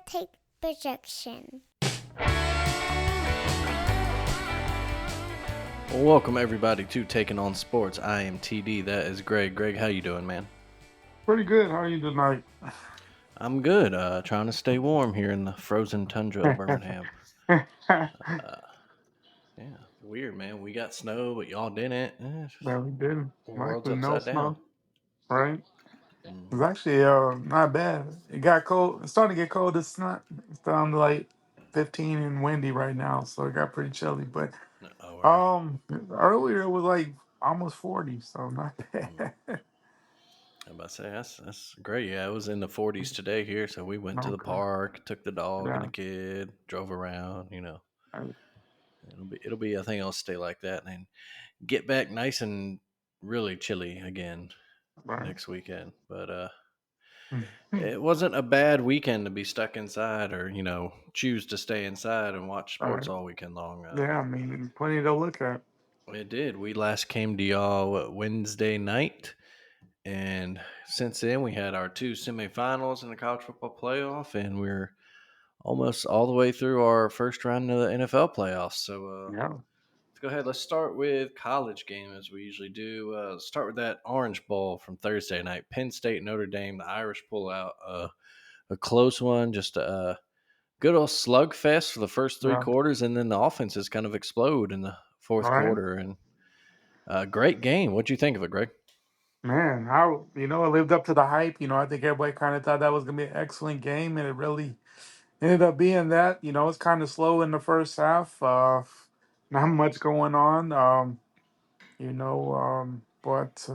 take projection. Well, welcome everybody to Taking on Sports. I am TD. That is Greg. Greg, how you doing, man? Pretty good. How are you tonight? I'm good. Trying to stay warm here in the frozen tundra of Birmingham. Uh, yeah, weird, man. We got snow, but y'all didn't. No, we didn't. World's Actually, no upside down. snow, right? It's hmm actually not bad. It got cold. It's starting to get cold. It's down to like 15 and windy right now, so it got pretty chilly. But Oh, word. um, earlier it was like almost 40, so not Mm. bad. I'm about to say that's great. Yeah, it was in the 40s today here, so we went to the Okay. park, took the dog and Yeah. the kid, drove around. I- It'll be. I think it'll stay like that, and then get back nice and really chilly again Right. next weekend. But Mhm. it wasn't a bad weekend to be stuck inside or, choose to stay inside and watch All sports right. all weekend long. Yeah, I mean, plenty to look at. It did. We last came to y'all Wednesday night. And since then, we had our two semifinals in the college football playoff, and we're almost all the way through our first round of the NFL playoffs. So Yeah. let's go ahead. Let's start with college game as we usually do. Start with that Orange Bowl from Thursday night. Penn State, Notre Dame, the Irish pull out a close one, just a good old slugfest for the first three Yeah. quarters, and then the offenses kind of explode in the fourth Right. quarter. And great game. What'd you think of it, Greg? Man, how it lived up to the hype. I think everybody kind of thought that was gonna be an excellent game, and it really ended up being that. It's kind of slow in the first half. Not much going on. But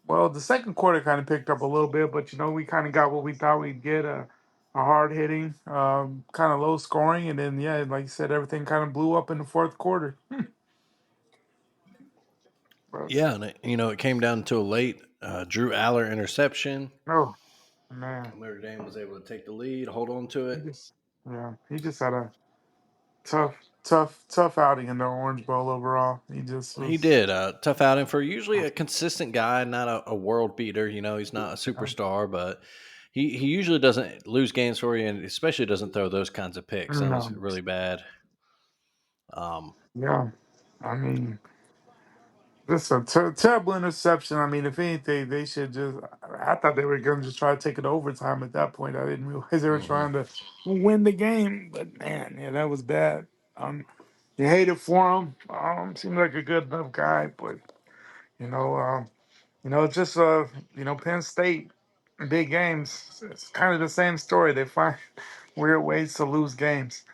well, the second quarter kind of picked up a little bit, but we kind of got what we thought we'd get. A hard hitting, kind of low scoring, and then yeah, like you said, everything kind of blew up in the fourth quarter. But Yeah, and it came down to a late Drew Aller interception. oh man, Notre Dame was able to take the lead, hold on to he it. just yeah, he just had a tough outing in the Orange Bowl overall. He just He was. did tough outing for usually a consistent guy, not a world beater. He's not a superstar, but he usually doesn't lose games for you, and especially doesn't throw those kinds of picks. That was No, really bad. Um, yeah, I mean, this is a terrible interception. I mean, if anything, they should just. I thought they were going to just try to take it to overtime at that point. I didn't realize they were mhm. trying to win the game. But man, yeah, that was bad. You hate it for him. Seemed like a good enough guy, but you know, um, it's just Penn State big games. It's kind of the same story. They find weird ways to lose games.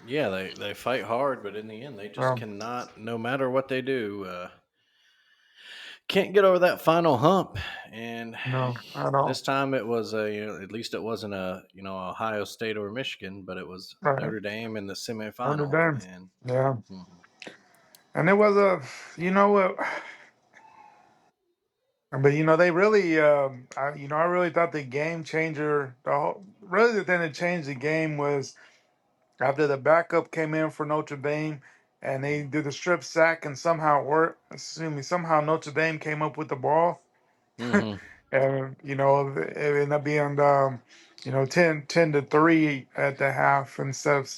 Yeah, they fight hard, but in the end, they just Well, cannot. No matter what they do, can't get over that final hump. And no, at all. this time, it was at least it wasn't a Ohio State or Michigan, but it was Right. Notre Dame in the Notre semifinal. Dame. And Yeah. mhm, And it was what, but they really, I really thought the game changer, really the thing that changed the game was after the backup came in for Notre Dame, and they did the strip sack, and somehow Notre Dame came up with the ball, mhm, and it ended up being 10-3 at the half instead of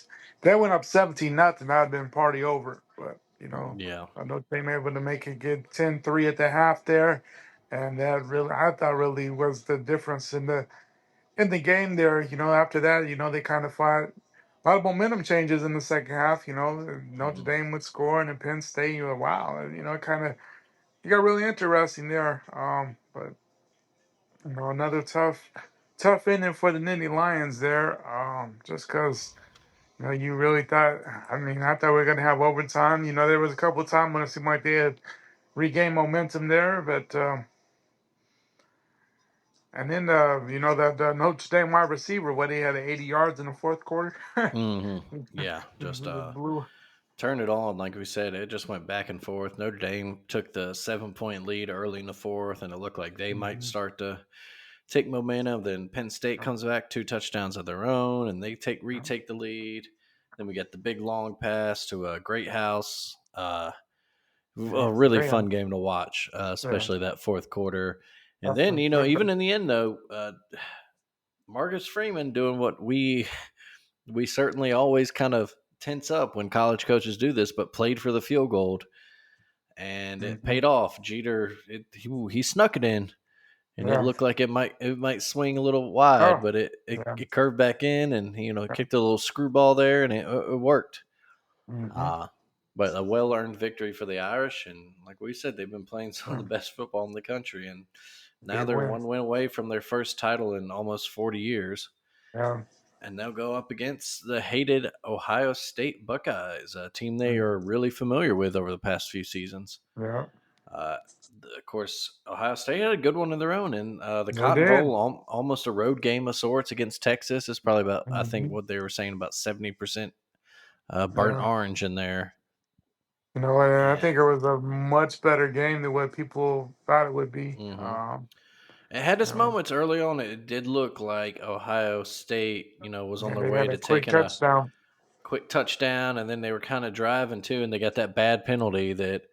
they went up 17-0. I'd been party over, but yeah. Notre Dame able to make it get 10-3 at the half there, and that really I thought really was the difference in the game there. After that, they kind of fought. A lot of momentum changes in the second half. Notre Mhm. Dame would score, and then Penn State. You're like, wow. It kind of it got really interesting there. But another tough inning for the Nittany Lions there. Just because you really thought. I mean, I thought we were gonna have overtime. There was a couple of times when it seemed like they had regained momentum there, but and then the Notre Dame wide receiver, what he had 80 yards in the fourth quarter. Yeah, just Blue. turned it on. Like we said, it just went back and forth. Notre Dame took the 7 point lead early in the fourth, and it looked like they might Mhm. start to take momentum. Then Penn State comes back, two touchdowns of their own, and they retake the lead. Then we get the big long pass to a Great House. A Yeah, really great. fun game to watch, Yeah, especially that fourth quarter. And that's then, the even in the end, though, Marcus Freeman doing what we certainly always kind of tense up when college coaches do this, but played for the field goal, and it Hmm. paid off. Jeter, he snuck it in, and it Yeah. looked like it might swing a little wide, Oh, but it, it, yeah. it curved back in, and Yeah. kicked a little screwball there, and it worked. Hmm. Uh, but a well earned victory for the Irish, and like we said, they've been playing some of the best football in the country, and now Big they're win. one win away from their first title in almost 40 years. Yeah. And they'll go up against the hated Ohio State Buckeyes, a team they Mm. are really familiar with over the past few seasons. Yeah. Uh, of course, Ohio State had a good one of their own, and the They Cotton did. Bowl, almost a road game of sorts against Texas, is probably about, I think, Hmm. what they were saying, about 70% burnt Yeah. orange in there. And I think And it was a much better game than what people thought it would be. mhm. It had You its know, moments early on. It did look like Ohio State, was on yeah, their they way had to a quick taking a touchdown. quick touchdown, and then they were kind of driving too, and they got that bad penalty that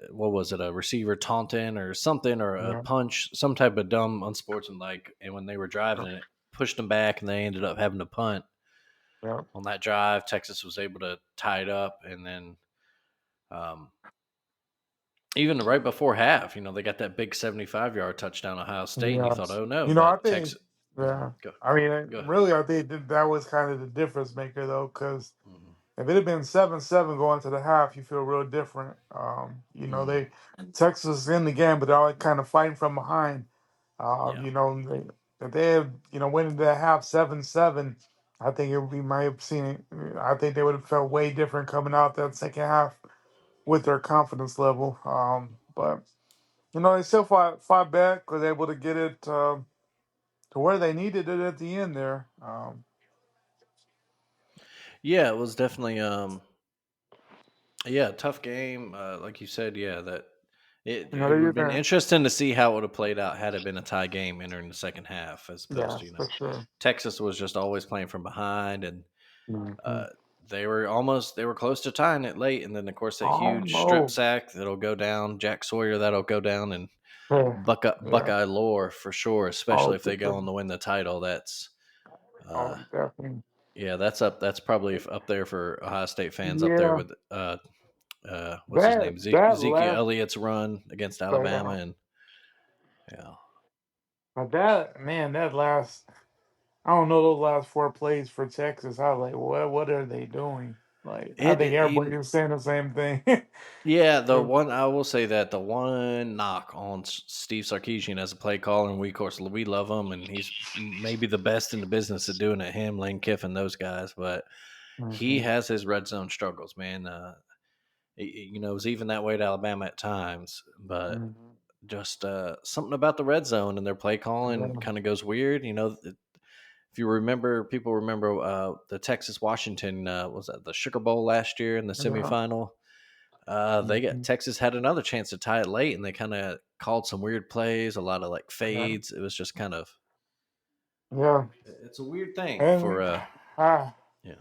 what was it, a receiver taunting or something, or a Yeah. punch, some type of dumb unsportsmanlike, and when they were driving it pushed them back, and they ended up having to punt Yeah. on that drive. Texas was able to tie it up, and then um, even right before half, they got that big 75-yard touchdown, Ohio State, and you thought, Yes. oh no, I but think, Texas. yeah. Go, I mean, go. really, I think that was kind of the difference maker, though, because Mhm. if it had been 7-7 going to the half, you feel real different. Mhm. Texas is in the game, but they're all kind of fighting from behind. Yeah. If they had, went into the half 7-7, I think we might have seen it. I think they would have felt way different coming out that second half with their confidence level. But they still fought back, was able to get it to where they needed it at the end there. Yeah, it was definitely yeah, tough game. Like you said, yeah, that it They would have did been that. interesting to see how it would have played out had it been a tie game entering the second half, as opposed to Yes, for sure. Texas was just always playing from behind, and Hmm. uh, they were close to tying it late, and then of course that huge strip Almost. sack that'll go down, Jack Sawyer, that'll go down, and Yeah. Yeah. Buckeye lore for sure, Oh, especially if for they go sure. on to win the title. That's Oh, uh, definitely. yeah, that's up. That's probably up there for Ohio State fans, up there Yeah. with what's his That name, that Ezekiel last, Elliott's run against but Alabama, and yeah, that man, that last. I don't know those last four plays for Texas. I was like, what are they doing? Like, I it, think it you, everybody was saying the same thing. yeah. The Yeah. one I will say that the one knock on Steve Sarkisian as a play caller, and we of course we love him, and he's maybe the best in the business at doing it. Him, Lane Kiffin, those guys, but he Hmm. has his red zone struggles, man. It was even that way at Alabama at times, but Hmm. just something about the red zone and their play calling Yeah. kind of goes weird. If you remember, people remember the Texas Washington, was that the Sugar Bowl last year in the Yeah. semifinal? They got Hmm. Texas had another chance to tie it late, and they kind of called some weird plays, a lot of like Yeah. fades. It was just kind of, Yeah. it's a weird thing for And ah, yeah.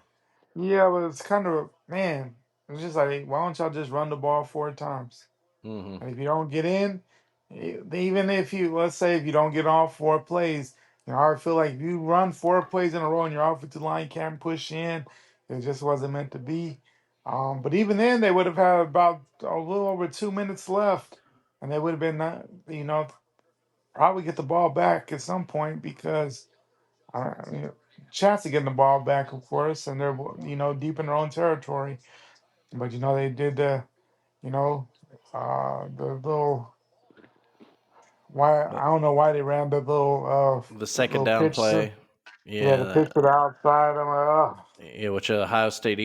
yeah, but it's kind of man. It's just like, why don't y'all just run the ball four times? Hmm. And if you don't get in, even if you, let's say, if you don't get all four plays, I feel like if you run four plays in a row and your offensive line can't push in, it just wasn't meant to be. But even then, they would have had about a little over 2 minutes left, and they would have been, probably get the ball back at some point because, chance of getting the ball back, of course, and they're, deep in their own territory. But they did you know, the little why But I don't know why they ran the that second little down pitch to play, yeah, the pitch yeah, to the outside. I'm like, oh, yeah, which Ohio State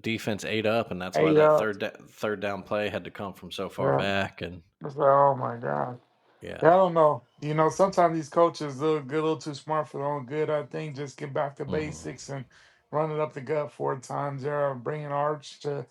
defense ate up, and that's why hey, that third down play had to come from so far yeah. back, and It's like, oh my god. yeah. Yeah, I don't know. Sometimes these coaches get a little too smart for their own good. I think just get back to Mhm. basics and run it up the gut four times there, bringing Arch to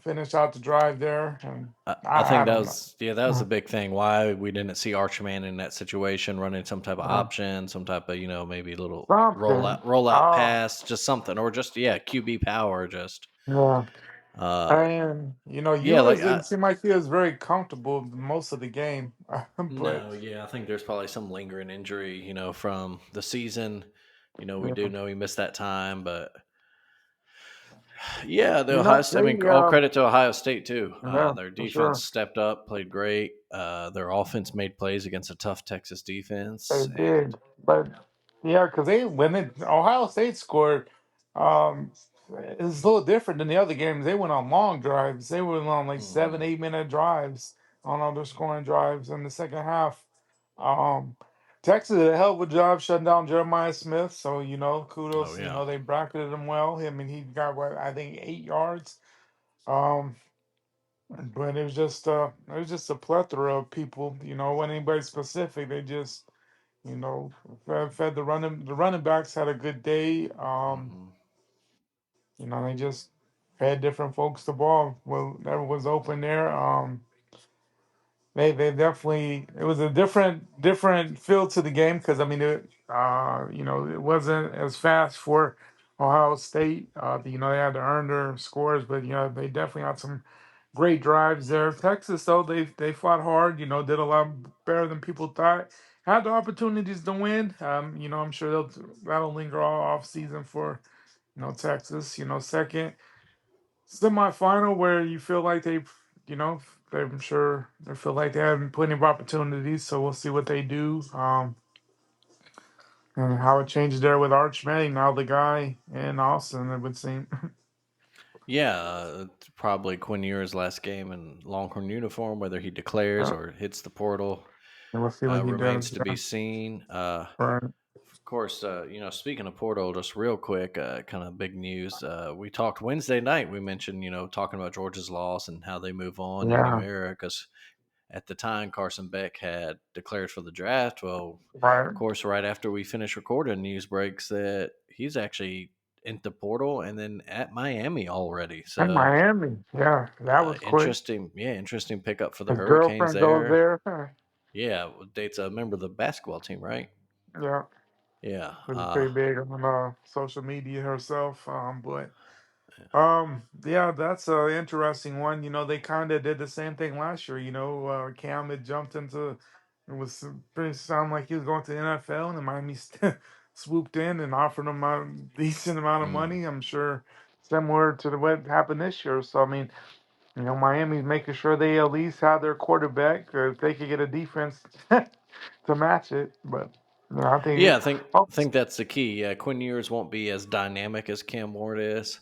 finish out the drive there, and I I think that don't know. was that was a big thing. Why we didn't see Archman in that situation running some type of Yeah. option, some type of maybe a little Something. rollout Oh, pass, just something, or just QB power, just yeah. Uh, And yeah, like Ewers, it seemed like he was very comfortable most of the game, but no, yeah, I think there's probably some lingering injury, from the season. We do yeah, know he missed that time, but yeah, the you Ohio know State. I mean, they all credit to Ohio State too. yeah, Their for defense sure. stepped up, played great. Their offense made plays against a tough Texas They defense, and did, but yeah, because Ohio State scored, um, it's a little different than the other games. They went on long drives. They went on like seven, mhm. 8 minute drives on other scoring drives in the second half. Um, Texas did a hell of a job shutting down Jeremiah Smith. So Oh kudos. yeah, They bracketed him well. I mean, he got what I think 8 yards. Um, but it was just a plethora of people. When anybody specific, they just you know, fed the running backs had a good day. hmm They just fed different folks the ball. Well, whatever was open there. They definitely it was a different feel to the game because I mean it wasn't as fast for Ohio State. They had to earn their scores, but they definitely had some great drives there. Texas though they fought hard. Did a lot better than people thought. Had the opportunities to win. I'm sure that'll linger all off season for Texas. Second semifinal where you feel like you know, I'm sure they feel like they have plenty of opportunities. So we'll see what they do. And how it changes there with Arch Manning, now the guy in Austin, it would seem. yeah. It's probably Quinn Ewers' last game in Longhorn uniform. Whether he declares Yeah. or hits the portal And we'll see what he remains does. to be Yeah. seen. Right. Of course, speaking of portal, just real quick, kind of big news. We talked Wednesday night. We mentioned, talking about Georgia's loss and how they move on in a new Yeah. era. Because at the time, Carson Beck had declared for the draft. Well, Right. of course, right after we finished recording, news breaks that he's actually in the portal and then at Miami already. And So Miami. Yeah. That was quick. interesting. Yeah, interesting pickup for the His Hurricanes girlfriend goes there. there. Yeah, dates a member of the basketball team, right? Yeah. Yeah. She's pretty big on social media herself. Yeah. Yeah, that's an interesting one. They kind of did the same thing last year. Cam had jumped into it was pretty sound like he was going to the NFL, and Miami swooped in and offered him a decent amount of Mm. money. I'm sure similar to what happened this year. So I mean, Miami's making sure they at least have their quarterback, or if they could get a defense to match it. But I think, Yeah, I think that's the key. Yeah, Quinn Ewers won't be as dynamic as Cam Ward is,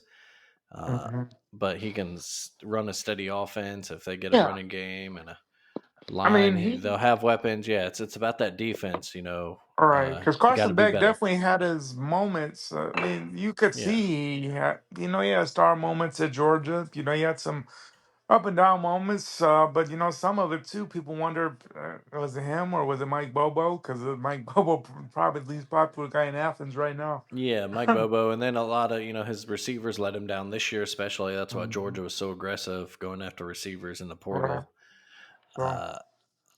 uh, Mhm. but he can run a steady offense if they get a Yeah, running game and a I line. mean They'll have weapons. Yeah, it's about that defense. all right, because You got to Carson be Beck better. definitely had his moments. I mean, you could Yeah, see he had star moments at Georgia. He had some up and down moments, but some of it too. People wonder, was it him or was it Mike Bobo? Because Mike Bobo probably the least popular guy in Athens right now. yeah, Mike Bobo, and then a lot of his receivers let him down this year, especially. That's why Mhm. Georgia was so aggressive going after receivers in the Right. portal. So Uh,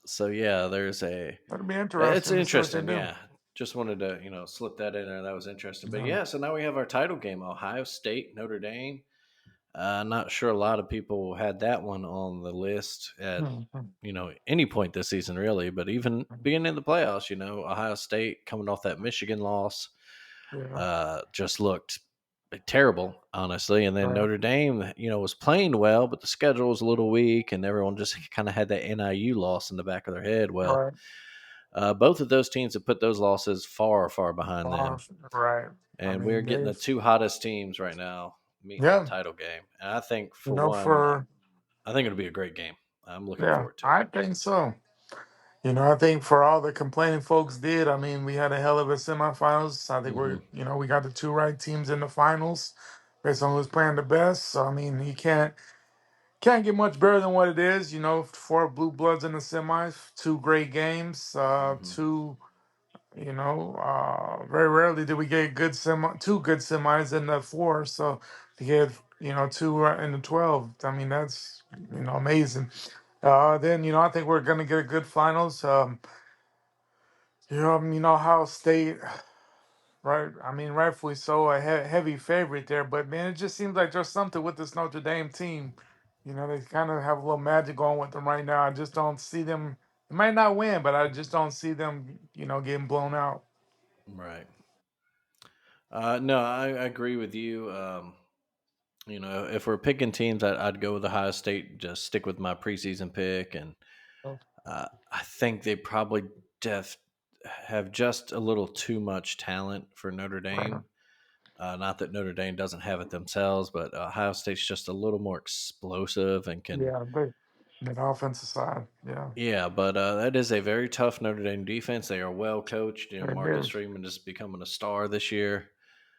so yeah, there's a it'll be it's interesting to see what they interesting, do. yeah. Just wanted to, slip that in there. That was interesting. But Yeah. yeah, so now we have our title game, Ohio State, Notre Dame. Not sure a lot of people had that one on the list at, Mhm. any point this season, really. But even being in the playoffs, Ohio State coming off that Michigan loss, Yeah. just looked terrible, honestly. And then Right. Notre Dame, was playing well, but the schedule was a little weak, and everyone just kind of had that NIU loss in the back of their head. Well, Right. both of those teams have put those losses far, far behind them, Right. I and we're mean, getting the two hottest teams right now meeting in the yeah, title game. And I think, for one, for I think it'll be a great game. I'm looking yeah, forward to it. I think so. I think for all the complaining folks did, I mean, we had a hell of a semifinals. I think Hmm we got the two right teams in the finals based on who's playing the best. So I mean, you can't get much better than what it is. Four blue bloods in the semis, two great games, hmm two. Very rarely do we get two good semis in the four. So to get two in the 12, I mean that's amazing. Then I think we're gonna get a good finals. Ohio State. right. I mean, rightfully so, a heavy favorite there. But man, it just seems like there's something with this Notre Dame team. You know, they kind of have a little magic going with them right now. I just don't see them. They might not win, but I just don't see them. Getting blown out. Right. No, I agree with you. If we're picking teams, I'd go with Ohio State. Just stick with my preseason pick, and So, I think they probably def have just a little too much talent for Notre right. Dame. Not that Notre Dame doesn't have it themselves, but Ohio State's just a little more explosive and can. Yeah, but the offensive side, yeah, Yeah, but that is a very tough Notre Dame defense. They are well coached. it Marcus is. Freeman is becoming a star this year.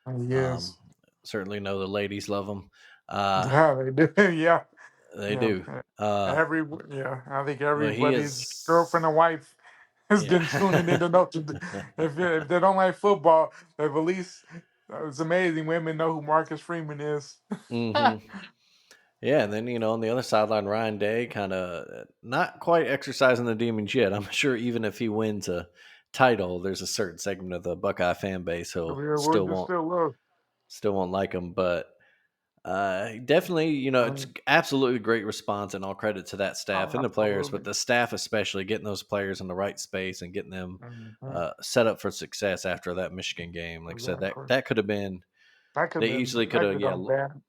He Um, is. Certainly know the ladies love him. Uh, Yeah, they do. Yeah, they yeah. do. Uh, Every yeah, I think but he everybody's girlfriend is, and wife has yeah. been tuning into Notre Dame. If they don't like football, they've at least it's amazing. Women know who Marcus Freeman is. hmm Yeah, and then on the other sideline, Ryan Day kind of not quite exercising the demons yet. I'm sure even if he wins a title, there's a certain segment of the Buckeye fan base who We're just still love. still won't like him, but definitely, it's Um, absolutely great response and all credit to that staff oh, and the players, but absolutely. the staff especially getting those players in the right space and getting them Mhm. set up for success after that Michigan game. Like I said, that Exactly. that could have been That could they have been easily could that have could have bad.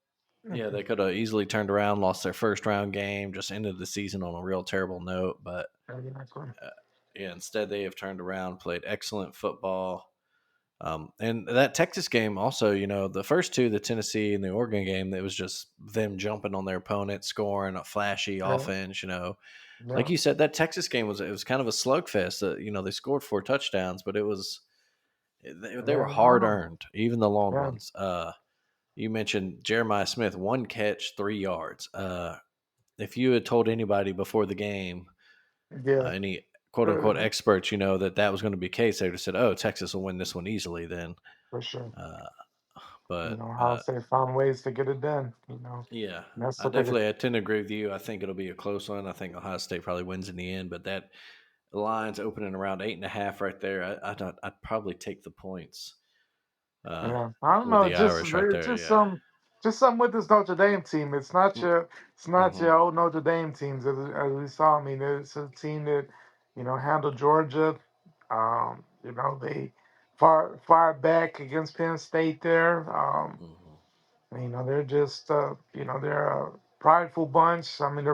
yeah, Mhm. they could have easily turned around, lost their first round game, just ended the season on a real terrible note. But Exactly. uh, yeah, instead they have turned around, played excellent football. And that Texas game also, the first two, the Tennessee and the Oregon game, it was just them jumping on their opponent, scoring a flashy Yeah. offense. Like Yeah. you said, that Texas game was kind of a slugfest. They scored 4 touchdowns, but they were Yeah. hard earned, even the long Yeah. ones. You mentioned Jeremiah Smith, 1 catch, 3 yards. If you had told anybody before the game, Yeah. any quote unquote Uh, experts, that was going to be the case, they would have said, "Oh, Texas will win this one easily." Then, for sure. uh, but How they found ways to get it done. yeah, And that's I what they could. definitely I tend to agree with you. I think it'll be a close one. I think Ohio State probably wins in the end, but that line's opening around 8.5 right there. I'd probably take the points uh, Yeah, I don't with know. the Just Irish right it's there. Yeah. just something with this Notre Dame team. It's not Mm-hmm. your old Notre Dame teams as we saw. I mean, it's a team that handled Georgia. They far back against Penn State there. Mm-hmm. They're just they're a prideful bunch. I mean,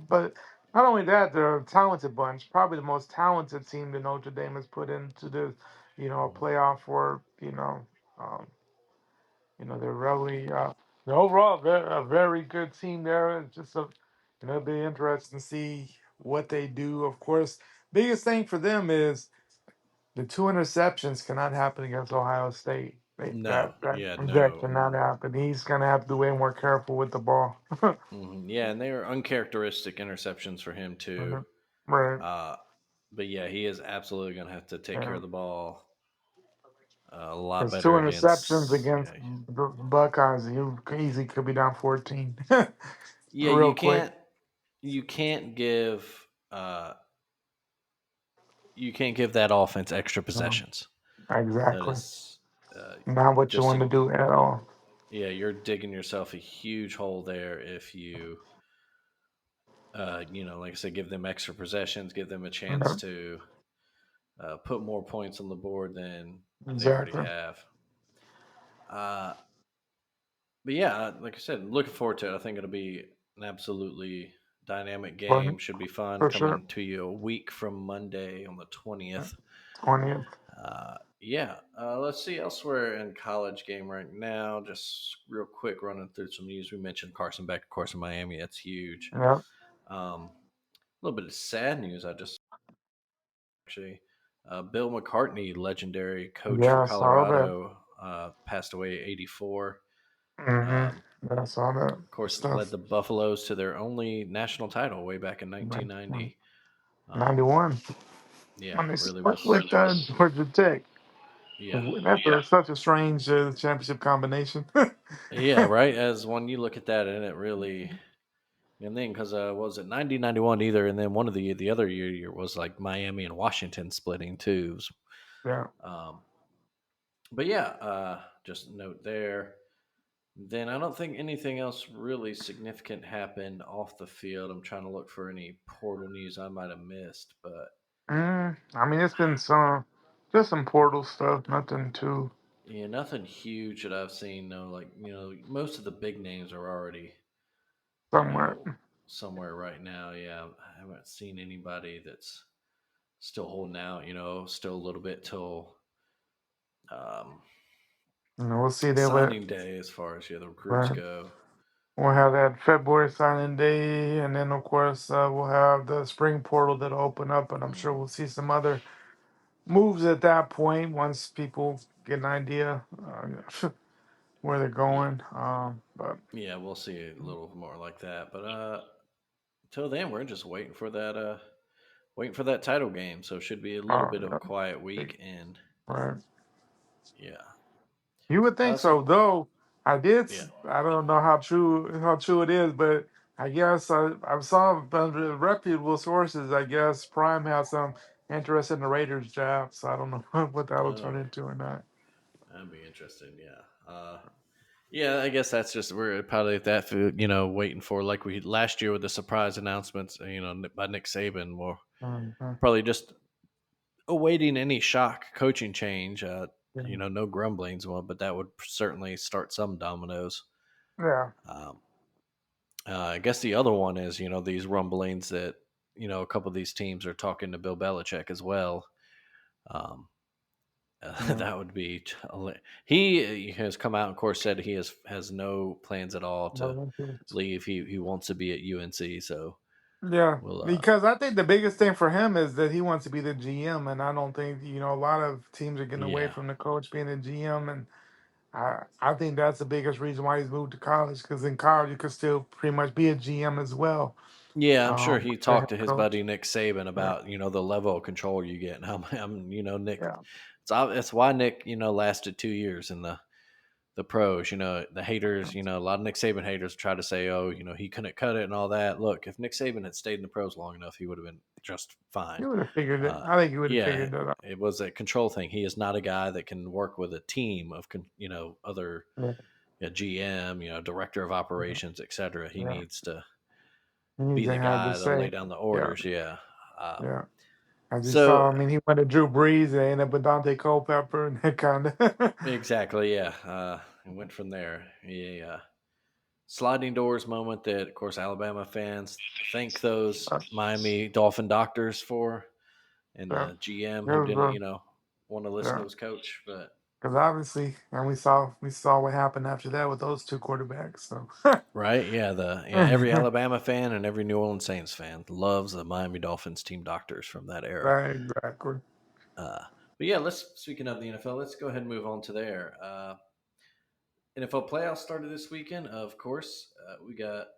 but not only that, they're a talented bunch. Probably the most talented team that Notre Dame has put into the a playoff for um, they're really they're overall a very good team there. It's just it'll be interesting to see what they do. Of course, biggest thing for them is the two interceptions cannot happen against Ohio State. No, yeah, That no. cannot happen. He's gonna have to be way more careful with the ball. Yeah, and they are uncharacteristic interceptions for him too. Mhm. Right. Uh, but yeah, he is absolutely going to have to take care Yeah. of the ball a lot His two better interceptions against. against Yeah, the Buckeyes, you easily could be down 14, yeah, real quick. you can't give uh, you can't give that offense extra No, possessions. That exactly. is uh, Not what you just want a to do at all. yeah, you're digging yourself a huge hole there if you like I said, give them extra possessions, give them a chance Yeah, to put more points on the board than they already exactly. have. Uh, but yeah, like I said, looking forward to it. I think it'll be an absolutely dynamic For, game. Should be fun. for sure. Coming to you a week from Monday on the 20th. 20th. Yeah, let's see elsewhere in college game right now. Just real quick, running through some news. We mentioned Carson Beck, of course, in Miami. That's huge. Yep. A little bit of sad news. I just actually, Bill McCartney, legendary coach for Yeah, I saw that. Colorado, passed away at 84. Um, Yeah, I saw that of course, led stuff. the Buffaloes to their only national title way back in Like, 1990. Um, 91. yeah, When they really split was. with Georgia Tech. Yeah, Such a strange championship combination. yeah, right. As when you look at that, and it really, and then because was it 90, 91 either, and then one of the other year was like Miami and Washington splitting too. Yeah. Um, But yeah, just note there. Then I don't think anything else really significant happened off the field. I'm trying to look for any portal news I might have missed, but I mean, it's been just some portal stuff, nothing too yeah, nothing huge that I've seen. No, like most of the big names are already you somewhat. know somewhere right now. Yeah, I haven't seen anybody that's still holding out. Still a little bit till um, We'll see there, signing day as far as the recruits but go. we'll have that February signing day, and then of course we'll have the spring portal that'll open up, and I'm sure we'll see some other moves at that point once people get an idea where they're Yeah, going. But yeah, we'll see a little more like that. But till then, we're just waiting for that title game. So it should be a little bit of a yeah, quiet week. And right. yeah, You would think so so, though. yeah, I don't know how true it is, but I guess I saw from the reputable sources. I guess Prime has some interest in the Raiders job, so I don't know what that'll turn oh, into or not. that'd be interesting. Yeah. Yeah, I guess that's just we're probably at that food, waiting for like we last year with the surprise announcements, by Nick Saban. We're Hmm. probably just awaiting any shock coaching change. Yeah, No grumblings, well, but that would certainly start some dominoes. yeah, Um, I guess the other one is these rumblings that a couple of these teams are talking to Bill Belichick as well. Um, yeah. that would be he has come out and of course said he has no plans at all to No interest. leave. He wants to be at UNC, so Yeah, we'll because I think the biggest thing for him is that he wants to be the GM, and I don't think a lot of teams are getting away yeah. from the coach being the GM, and I think that's the biggest reason why he's moved to college because in college you could still pretty much be a GM as well, Yeah, I'm sure he the talked head to his coach. buddy Nick Saban Yeah, about the level of control you get and how Nick. yeah, It's why Nick lasted 2 years in the pros. The haters. A lot of Nick Saban haters try to say, oh, he couldn't cut it and all that. Look, if Nick Saban had stayed in the pros long enough, he would have been just he fine. would have figured it. Uh, I think he would have yeah, figured that out. it was a control thing. He is not a guy that can work with a team of other Yeah, GM, director of yeah, operations, etc. He yeah. needs to He needs be to the have the guy to lay same. down the Yeah, orders. Yeah. Um, yeah. As you saw, so I mean, he went to Drew Brees and ended up with Dante Culpepper and that kind of. exactly, yeah. It went from there. Yeah. Sliding doors moment that, of course, Alabama fans thank those Miami Dolphin doctors for, and Yeah, the GM who it didn't, was, want to listen to yeah. his coach. But Because obviously, and we saw what happened after that with those two quarterbacks. So, right, yeah, every Alabama fan and every New Orleans Saints fan loves the Miami Dolphins team doctors from that era. right, exactly. Uh, but yeah, let's speaking of the NFL, let's go ahead and move on to there. NFL playoffs started this weekend. Of course, we got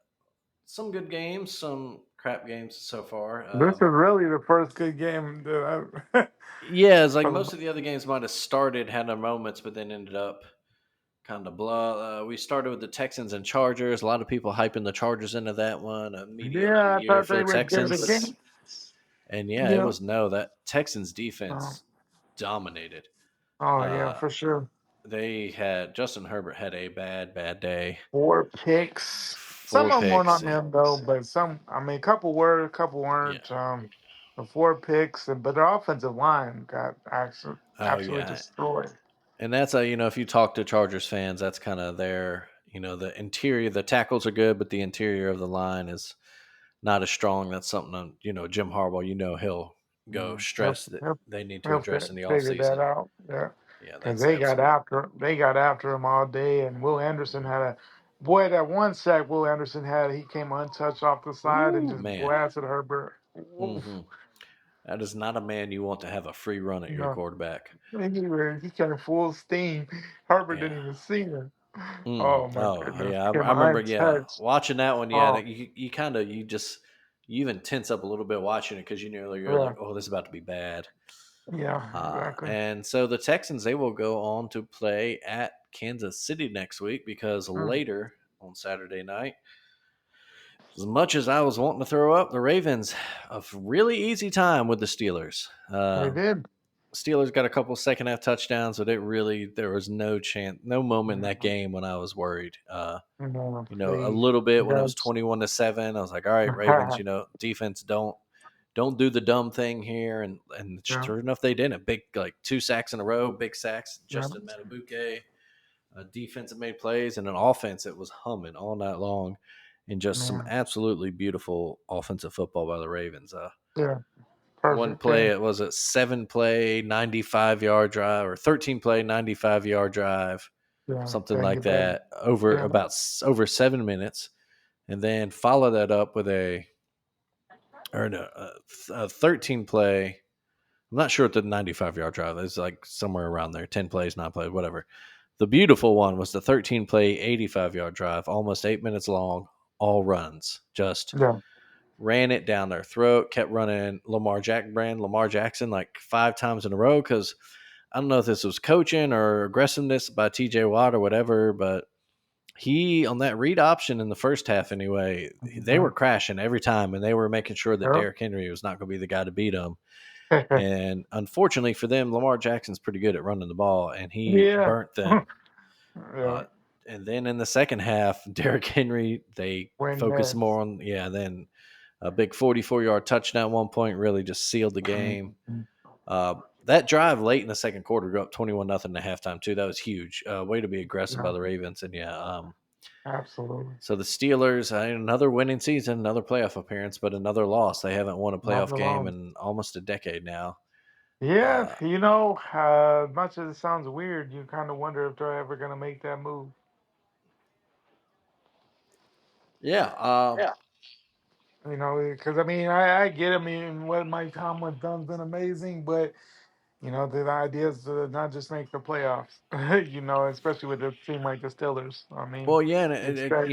some good games, some crap games so far. This is really the first good game that I. Yeah, it's like most of the other games might have started, had their moments, but then ended up kind of blah. We started with the Texans and Chargers. A lot of people hyping the Chargers into that one. A mediocre Yeah, I year thought for the they would give it a Texans. game. And yeah, it Yeah. was no, that Texans Oh, defense dominated. oh yeah, Uh, for sure. they had Justin Herbert had a bad day. Four picks. Four Some of them weren't picks. on him though, but some. I mean, a couple were, a couple Yeah. weren't. The four picks, but the offensive line got Oh absolutely yeah. destroyed. And that's a if you talk to Chargers fans, that's kind of their the interior. The tackles are good, but the interior of the line is not as strong. That's something Jim Harbaugh. He'll go Mm. stress that they need to He'll address in the figure that offseason. out. Yeah, Yeah, because that's absolute. they got after him all day, and Will Anderson had a boy that one sack. Will Anderson had he came untouched off the side and Ooh just man. blasted Herbert. hmm Oof. That is not a man you want to have a free run at your No, quarterback. he came full steam. Herbert Yeah. didn't even see him. Mm. Oh my Oh goodness, yeah, I came remember. Yeah, untouched. watching that one. Yeah, Oh that you kind of you even tense up a little bit watching it because you're yeah, like, oh, this is about to be bad. yeah, exactly. And so the Texans they will go on to play at Kansas City next week because Mm, later on Saturday night, as much as I was wanting to throw up, the Ravens a really easy time with the Steelers. they did. Steelers got a couple second half touchdowns, but there was no chance, no moment in that Mm, game when I was worried. no, A they little bit when it was that's 21-7, I was like, all right, Ravens, defense, don't do the dumb thing here, and yeah, sure enough, they didn't. Big like 2 sacks in a row, big sacks. yeah, Justin Matabuke, defense that made plays, and an offense that was humming all night long, and just some man, absolutely beautiful offensive football by the Ravens. yeah, One perfect play, game. it was a 7 play, 95-yard drive, or 13 play, 95-yard drive, Yeah, something thank like you, baby. that, over Yeah, about over 7 minutes, and then follow that up with a 13 play. I'm not sure what the 95-yard drive is, like somewhere around there, 10 plays, 9 plays, whatever. The beautiful one was the 13 play, 85-yard drive, almost 8 minutes long, all runs. Just yeah, ran it down their throat, kept running Lamar Jackson like 5 times in a row, because I don't know if this was coaching or aggressiveness by TJ Watt or whatever, but he, on that read option in the first half anyway, they mhm, were crashing every time, and they were making sure that yep. Derrick Henry was not going to be the guy to beat him. And unfortunately for them, Lamar Jackson's pretty good at running the ball, and he Yeah, burnt them. yeah. Uh, and then in the second half, Derrick Henry, they When focused more on, then a big 44-yard touchdown at one point really just sealed the game. Uh, that drive late in the second quarter, go up 21-0 at halftime too. That was huge. Way to be aggressive by yeah, the Ravens, and absolutely. so the Steelers, another winning season, another playoff appearance, but another loss. They haven't won a Not playoff game alone. in almost a decade now. Yeah, Uh, much as it sounds weird, you kind of wonder if they're ever going to make that move. yeah, Because I mean, I get. I mean, what Mike Tomlin's done's been amazing, but the idea is to not just make the playoffs. Especially with a team like the Steelers. I mean, well, yeah, and you expect.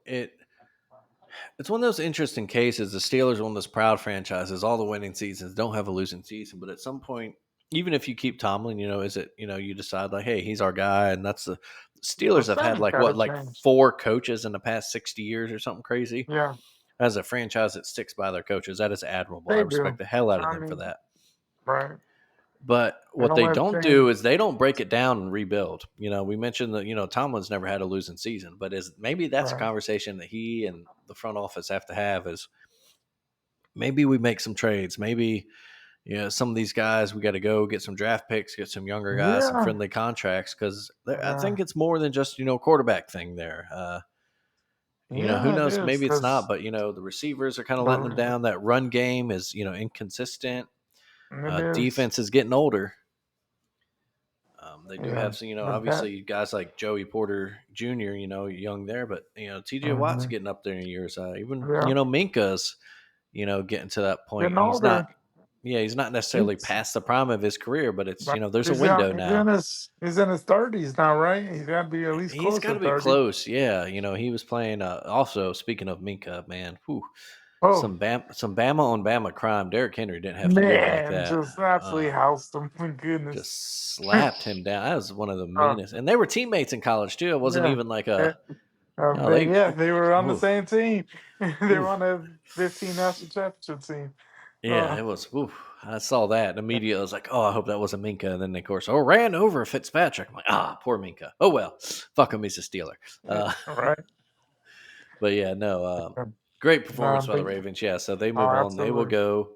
it's one of those interesting cases. The Steelers are one of those proud franchises. All the winning seasons don't have a losing season, but at some point, even if you keep Tomlin, is it you decide like, hey, he's our guy, and that's the Steelers have had Something's like got to what, like change. 4 coaches in the past 60 years or something crazy. Yeah, As a franchise that sticks by their coaches, that is admirable. I they respect do. the hell out of I them for mean, that. right? But They what don't they let it don't change. do is they don't break it down and rebuild. We mentioned that Tomlin's never had a losing season, but is maybe that's a Right. conversation that he and the front office have to have. Is maybe we make some trades. Maybe some of these guys we got to go get some draft picks, get some younger guys, some Yeah. friendly contracts, because I Yeah. think it's more than just quarterback thing there. Who Yeah, it knows? is Maybe it's not, because but the receivers are kind of letting them it down. That run game is inconsistent. is. Defense is getting older. They do Yeah. have some, But that. obviously guys like Joey Porter Jr., young there, but TJ Watt's Hmm. getting up there in years. Even Yeah. Minka's, getting to that point. Getting older. He's not necessarily He's, past the prime of his career, but it's but there's a window now. he's in his 30s now, right? He's got to be at least He's close got to to be 30. close. Yeah, he was playing. Also, speaking of Minka, man, whew, Oh, some Bama on Bama crime. Derrick Henry didn't have to do him like man, that. just absolutely housed him. My goodness. Just slapped him down. That was one of the uh, meanest. And they were teammates in college too. It wasn't yeah. even like Eh, a they. they were on the Oof, same team. They were oof. on the 15 national championship team. Yeah, Uh, it was. Oof. I saw that and immediately. I was like, "Oh, I hope that wasn't Minka." And then, of course, ran over Fitzpatrick. I'm like, poor Minka. Oh well, fuck him. He's a Steeler. Uh, right. but yeah, no. Great No, performance by the but, Ravens. Yeah, so they oh, move on. They will absolutely. go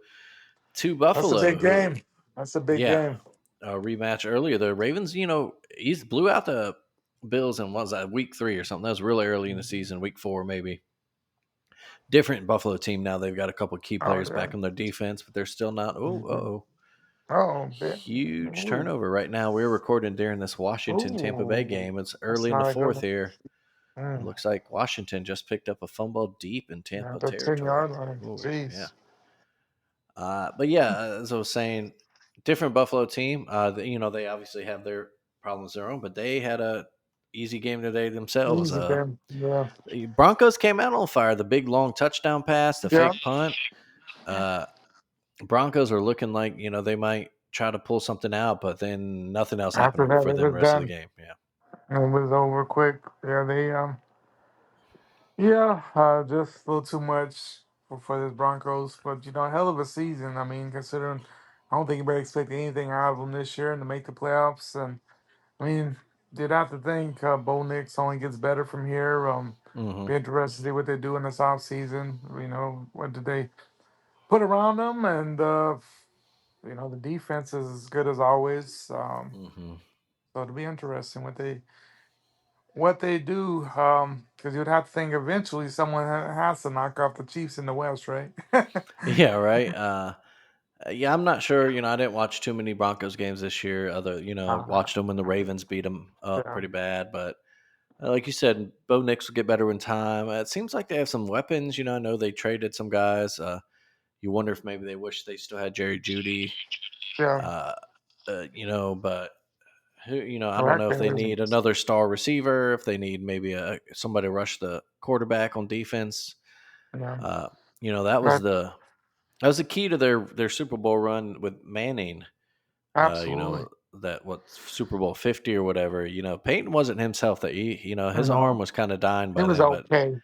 to That's a Buffalo. big Who? game. That's a big Yeah, game. a rematch earlier. The Ravens, he's blew out the Bills in, what was that, week 3 or something. That was really early in the season, week 4 maybe. Different Buffalo team now. They've got a couple key Oh players yeah. back on their defense, but they're still not. Oh, Oh, bit. huge Ooh, turnover right now. We're recording during this Washington Tampa Bay ooh, game. It's that's early in the not a good fourth one. here. It Mm. looks like Washington just picked up a fumble deep in Yeah, Tampa the 10 yard territory. line. Oh, yeah. Jeez. But yeah, as I was saying, different Buffalo team. They obviously have their problems of their own, but they had a easy game today themselves. Easy game. Yeah. The Broncos came out on fire. The big long touchdown pass, the Yeah. fake punt. Uh, Broncos are looking like they might try to pull something out, but then nothing else After happened that, for it them the was rest of the done. game. Yeah, It was over quick. Yeah, just a little too much for this Broncos, but hell of a season. I mean, considering I don't think anybody expected anything out of them this year and to make the playoffs. And I mean, did have to think Bo Nix only gets better from here. Hmm. Be interested to see what they do in this off season. What did they put around them? And the defense is as good as always. Hmm. So it'll be interesting what they do. Because you'd have to think eventually someone has to knock off the Chiefs in the West, right? Yeah, right. Yeah, I'm not sure. I didn't watch too many Broncos games this year. Watched them when the Ravens beat them up Yeah, pretty bad. But like you said, Bo Nix will get better in time. It seems like they have some weapons. I know they traded some guys. You wonder if maybe they wish they still had Jerry Judy. yeah. Uh, but I Well, don't that know if they crazy. need another star receiver, if they need maybe somebody to rush the quarterback on defense. Yeah, Uh, that was that the key to their Super Bowl run with Manning. absolutely. That what Super Bowl 50 or whatever. Peyton wasn't himself. That his arm No, was kind of dying it by was then, but okay.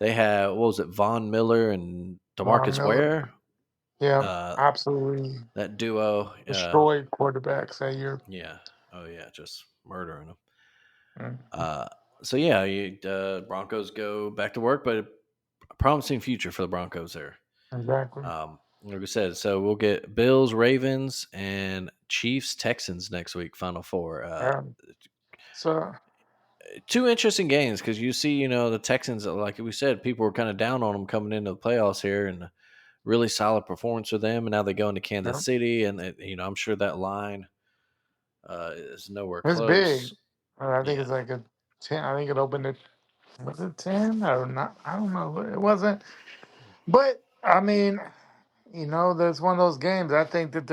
they had what was it, Von Miller and Von Demarcus Miller. Ware. Yeah, Uh, absolutely that duo. destroyed quarterbacks that year. Yeah. Oh yeah, just murdering them. Mm, Uh, so yeah, Broncos go back to work, but a promising future for the Broncos there. exactly. Like I said, so we'll get Bills, Ravens, and Chiefs, Texans next week. Final four. Yeah. So Two interesting games because you see, the Texans. Like we said, people were kind of down on them coming into the playoffs here, and a really solid performance for them. And now they go into Kansas yeah, City, and I'm sure that line is nowhere it's big. close. I think Yeah, it's like a 10. I think it opened at, was it 10 or not? I don't know. It wasn't. But I mean, there's one of those games. I think that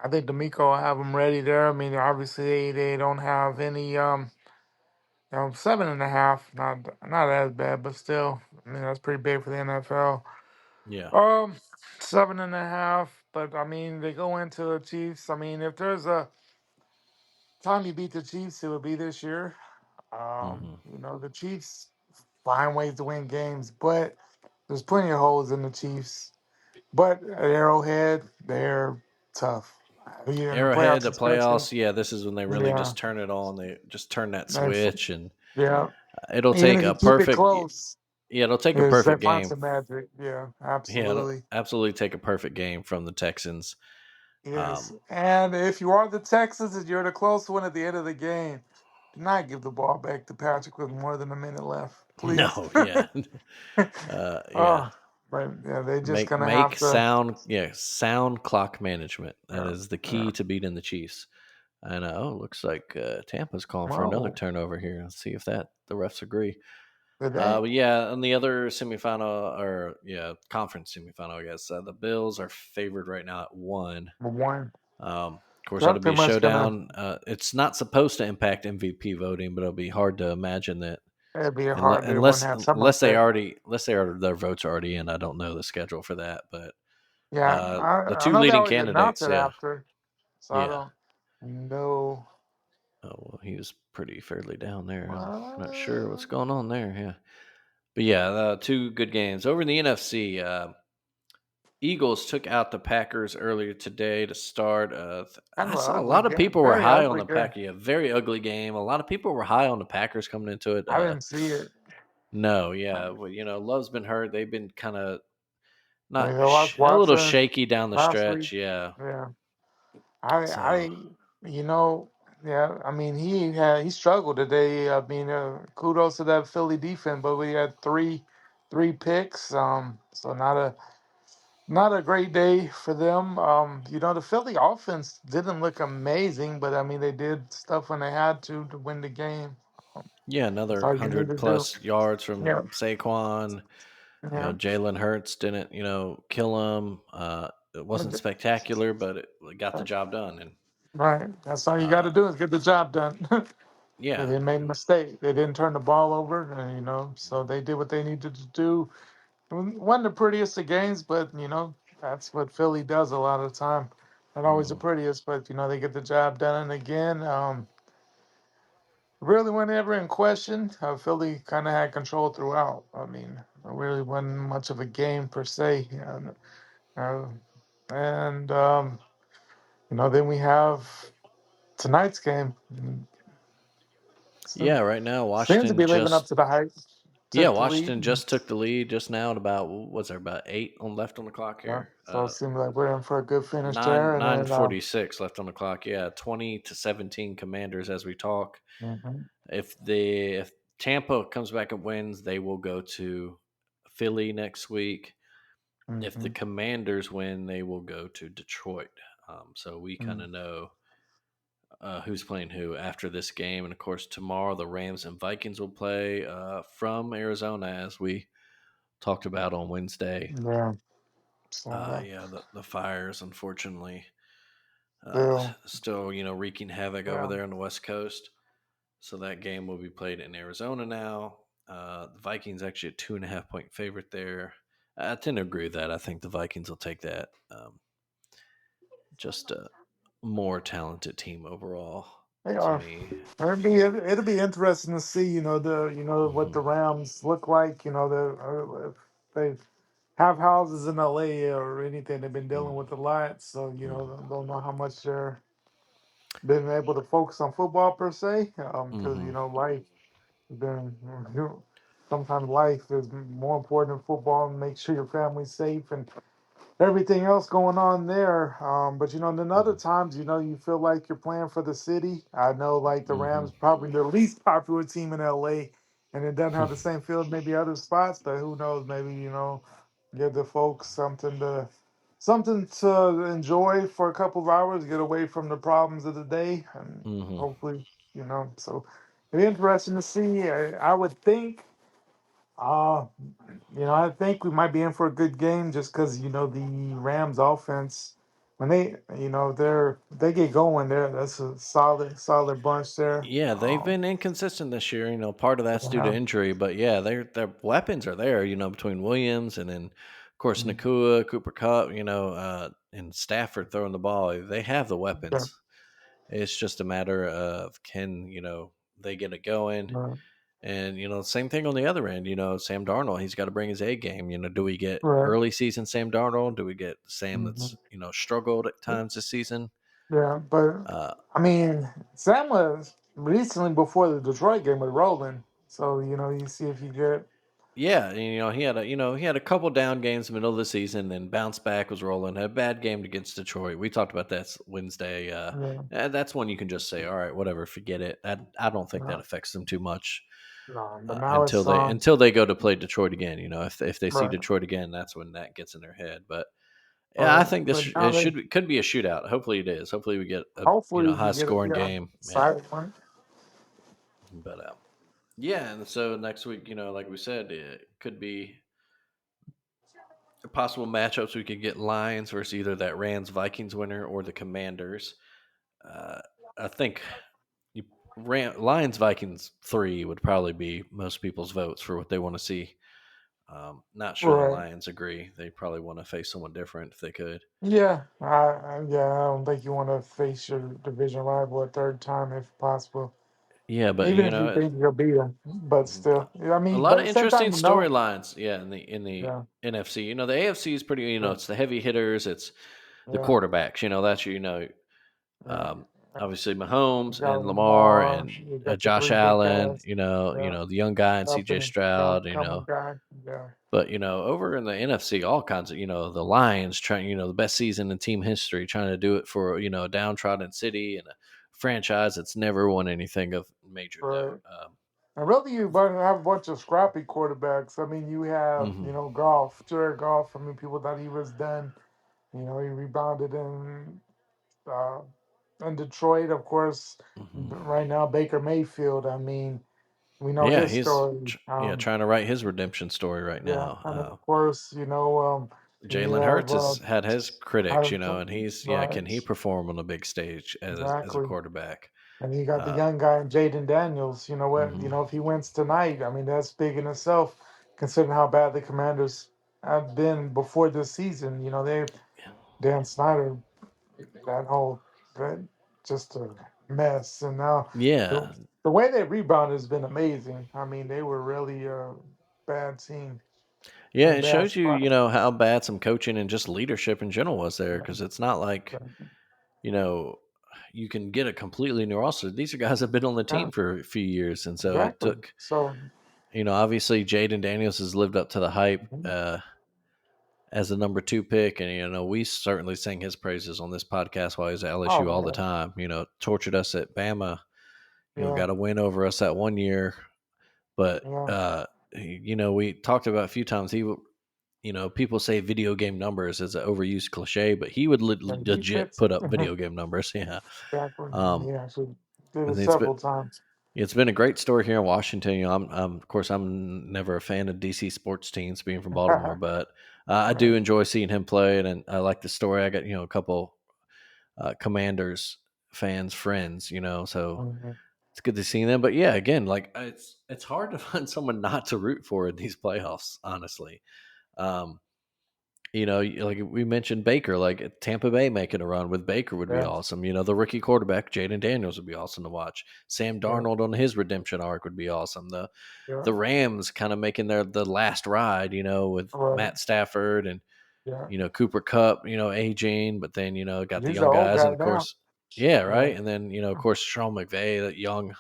I think D'Amico will have them ready there. I mean, obviously they don't have any 7.5. Not as bad, but still, I mean that's pretty big for the NFL. yeah. Um, 7.5. But I mean, they go into the Chiefs. I mean, if there's a time you beat the Chiefs, it would be this year. Hmm. The Chiefs find ways to win games, but there's plenty of holes in the Chiefs. But at Arrowhead, they're tough. In the Arrowhead, playoffs, the especially. playoffs, yeah, this is when they really Yeah, just turn it on. They just turn that that's, switch, and yeah. it'll Even take if a you keep it perfect, close, yeah, it'll take a they perfect find game. some magic. Yeah, Yeah, it'll absolutely. absolutely take a perfect game from the Texans. Yes. Um, And if you are the Texans and you're the close one at the end of the game, do not give the ball back to Patrick with more than a minute left, please. no, yeah, yeah. Oh, but yeah, they just Make gonna make have to. sound, yeah, sound clock management. That Yeah, is the yeah. key to beating the Chiefs. And looks like Tampa's calling for another Whoa, turnover here. Let's see if the refs agree. today, But yeah, in the other semifinal, or yeah, conference semifinal, I guess the Bills are favored right now at 1. one. Of course, They're that'll be pretty a much gonna. showdown. It's not supposed to impact MVP voting, but it'll be hard to imagine that It'd be hard. They wouldn't unless have some unless they upset. already unless they are their votes are already in. I don't know the schedule for that, but Yeah, the I two know they leading always announce candidates, it yeah, after, so I yeah. don't know. Oh well, he was pretty fairly down there. I'm not sure what's What? going on there. Yeah, but yeah, two good games over in the NFC. Eagles took out the Packers earlier today to start. Kind I of an saw a ugly lot of game. people were Very high on ugly the game. Packers. Yeah, very ugly game. A lot of people were high on the Packers coming into it. I didn't see it. No, yeah, well, Love's been hurt. They've been kind of I not mean, I watched a little Watson shaky down the last week. stretch. Yeah, Yeah, so you know, yeah. I mean, he struggled today. I mean, kudos to that Philly defense, but we had three picks. So not a great day for them. The Philly offense didn't look amazing, but I mean, they did stuff when they had to win the game. Um, yeah, that's another all you need 100 to do. plus yards from Yeah, Saquon. yeah. Jalen Hurts didn't kill him. It wasn't spectacular, but it got the job done. And Right. That's all you got to uh, do is get the job done. They yeah, didn't make a mistake. They didn't turn the ball over, and, so they did what they needed to do. It wasn't the prettiest of games, but that's what Philly does a lot of the time. Not always the mhm. prettiest, but they get the job done. And again, really whenever in question, Philly kind of had control throughout. I mean, it really wasn't much of a game per se. Uh, and then we have tonight's game. So, Yeah, right now seems to Washington be living up just to the hype. yeah Took the lead. Washington just took the lead just now at about what's there about eight on left on the clock Yeah. here. So it seems like we're in for a good finish Nine there. And nine then, forty six left on the clock. Yeah, 20-17 Commanders as we talk. mhm, If Tampa comes back and wins, they will go to Philly next week. If the mhm, Commanders win, they will go to Detroit. So we kind mhm. of know who's playing who after this game, and of course tomorrow the Rams and Vikings will play from Arizona, as we talked about on Wednesday. Yeah. So Yeah, the fires, unfortunately, still, still wreaking havoc over yeah. there on the West Coast. So that game will be played in Arizona now. The Vikings actually a 2.5 point favorite there. I tend to agree with that. I think the Vikings will take that. Just a more talented team overall They to are. me. It'll be interesting to see, what Hmm the Rams look like. If they have houses in LA or anything. They've been dealing with a lot, so don't know how much they're been able to focus on football per se. Because hmm life has been sometimes life is more important than football, and make sure your family's safe and everything else going on there. But then other hmm times, you feel like you're playing for the city. I know, like the hmm Rams, probably the least popular team in LA, and it doesn't have the same field maybe other spots. But who knows? Maybe give the folks something to enjoy for a couple of hours, get away from the problems of the day, and hmm hopefully, So it'd be interesting to see. I would think. Uh, I think we might be in for a good game just because the Rams offense when they get going there, that's a solid bunch there. Yeah, they've been inconsistent this year. Part of that's due to Yeah, injury, but yeah, their weapons are there. Between Williams and then of course mm, Nakua, Cooper Cup, and Stafford throwing the ball. They have the yeah, weapons. It's just a matter of can they get it going. right, And same thing on the other end. Sam Darnold, he's got to bring his A game. Do we get right, early season Sam Darnold? Do we get Sam that's mhm. struggled at times this season? Yeah. But Uh, I mean, Sam was recently before the Detroit game with rolling, so you see if you get Yeah, and, he had a couple down games in the middle of the season, then bounced back, was rolling. Had a bad game against Detroit. We talked about that Wednesday. yeah, And that's when you can just say, all right, whatever, forget it. I don't think that no, affects them too much no, but now until it's they go to play Detroit again. If they see right, Detroit again, that's when that gets in their head. But yeah, I right, think this but now it they could be a shootout. Hopefully it is. Hopefully we get a hopefully you high get it, scoring yeah, game. Yeah, side one, but yeah, and so next week, like we said, it could be possible matchups. We could get Lions versus either that Rams Vikings winner or the Commanders. Uh, I think you, Lions Vikings 3 would probably be most people's votes for what they want to see. Not sure the right. Lions agree. They probably want to face someone different if they could. Yeah, I don't think you want to face your division rival a third time if possible. Yeah, but Even if you think you'll beat them, but still, I a mean, lot but of at the same time, interesting storylines. Yeah, in the yeah, NFC. The AFC is pretty. yeah, It's the heavy hitters. It's the yeah, quarterbacks. That's yeah. um, obviously You Mahomes got and Lamar Lamar, and you got the Josh three big Allen. guys, yeah, The young guy and up C.J. and up Stroud. coming guy, yeah, But over in the NFC, all kinds of the Lions trying the best season in team history, trying to do it for a downtrodden city and a franchise that's never won anything of major right. note. And really, you have a bunch of scrappy quarterbacks. I mean, you have hmm golf, Jared Goff. I mean, people thought he was done. He rebounded uh, in Detroit, of course. hmm Right now, Baker Mayfield. I mean, we know Yeah, his he's story. trying to write his redemption story right Yeah, now. and of course, you Jalen have Hurts has had his critics, have and he's can he right, perform on a big stage as a exactly. quarterback? And you got the Uh, young guy, Jaden Daniels. You know what? hmm If he wins tonight, I mean, that's big in itself, considering how bad the Commanders have been before this season. Dan Snyder, that whole that just a mess. And now Yeah, the way they rebounded has been amazing. I mean, they were really a bad team. Yeah, in it bad shows you, spot. how bad some coaching and just leadership in general was there, Yeah, because it's not like, yeah, you know, you can get a completely new roster. These are guys that have been on the yeah, team for a few years, and so it exactly. took, So, obviously Jaden Daniels has lived up to the hype mhm. as the number two pick, and we certainly sang his praises on this podcast while he was at LSU all the Oh time. Tortured us at Bama. yeah, Got a win over us that one year, but yeah, we talked about a few times people say video game numbers is an overused cliche, but he would yeah. He legit fits put up video game numbers. Yeah. exactly. Um, He actually did it and several times. it's been a great story here in Washington. of course, I'm never a fan of DC sports teams, being from Baltimore, but I do Right. enjoy seeing him play, and I like the story. I got a couple Commanders fans, friends, so Mhm. it's good to see them. But yeah, again, like it's hard to find someone not to root for in these playoffs, honestly. Um, like we mentioned Baker, like Tampa Bay making a run with Baker would be Yeah, awesome. The rookie quarterback, Jaden Daniels, would be awesome to watch. Sam yeah, Darnold on his redemption arc would be awesome. The yeah. the Rams kind of making the last ride, with Right. Matt Stafford and, Yeah. Cooper Cup, aging, but then, got the He's an young old guys, and guy of now. course, yeah, Yeah. right. And then, of course, Sean McVay, that young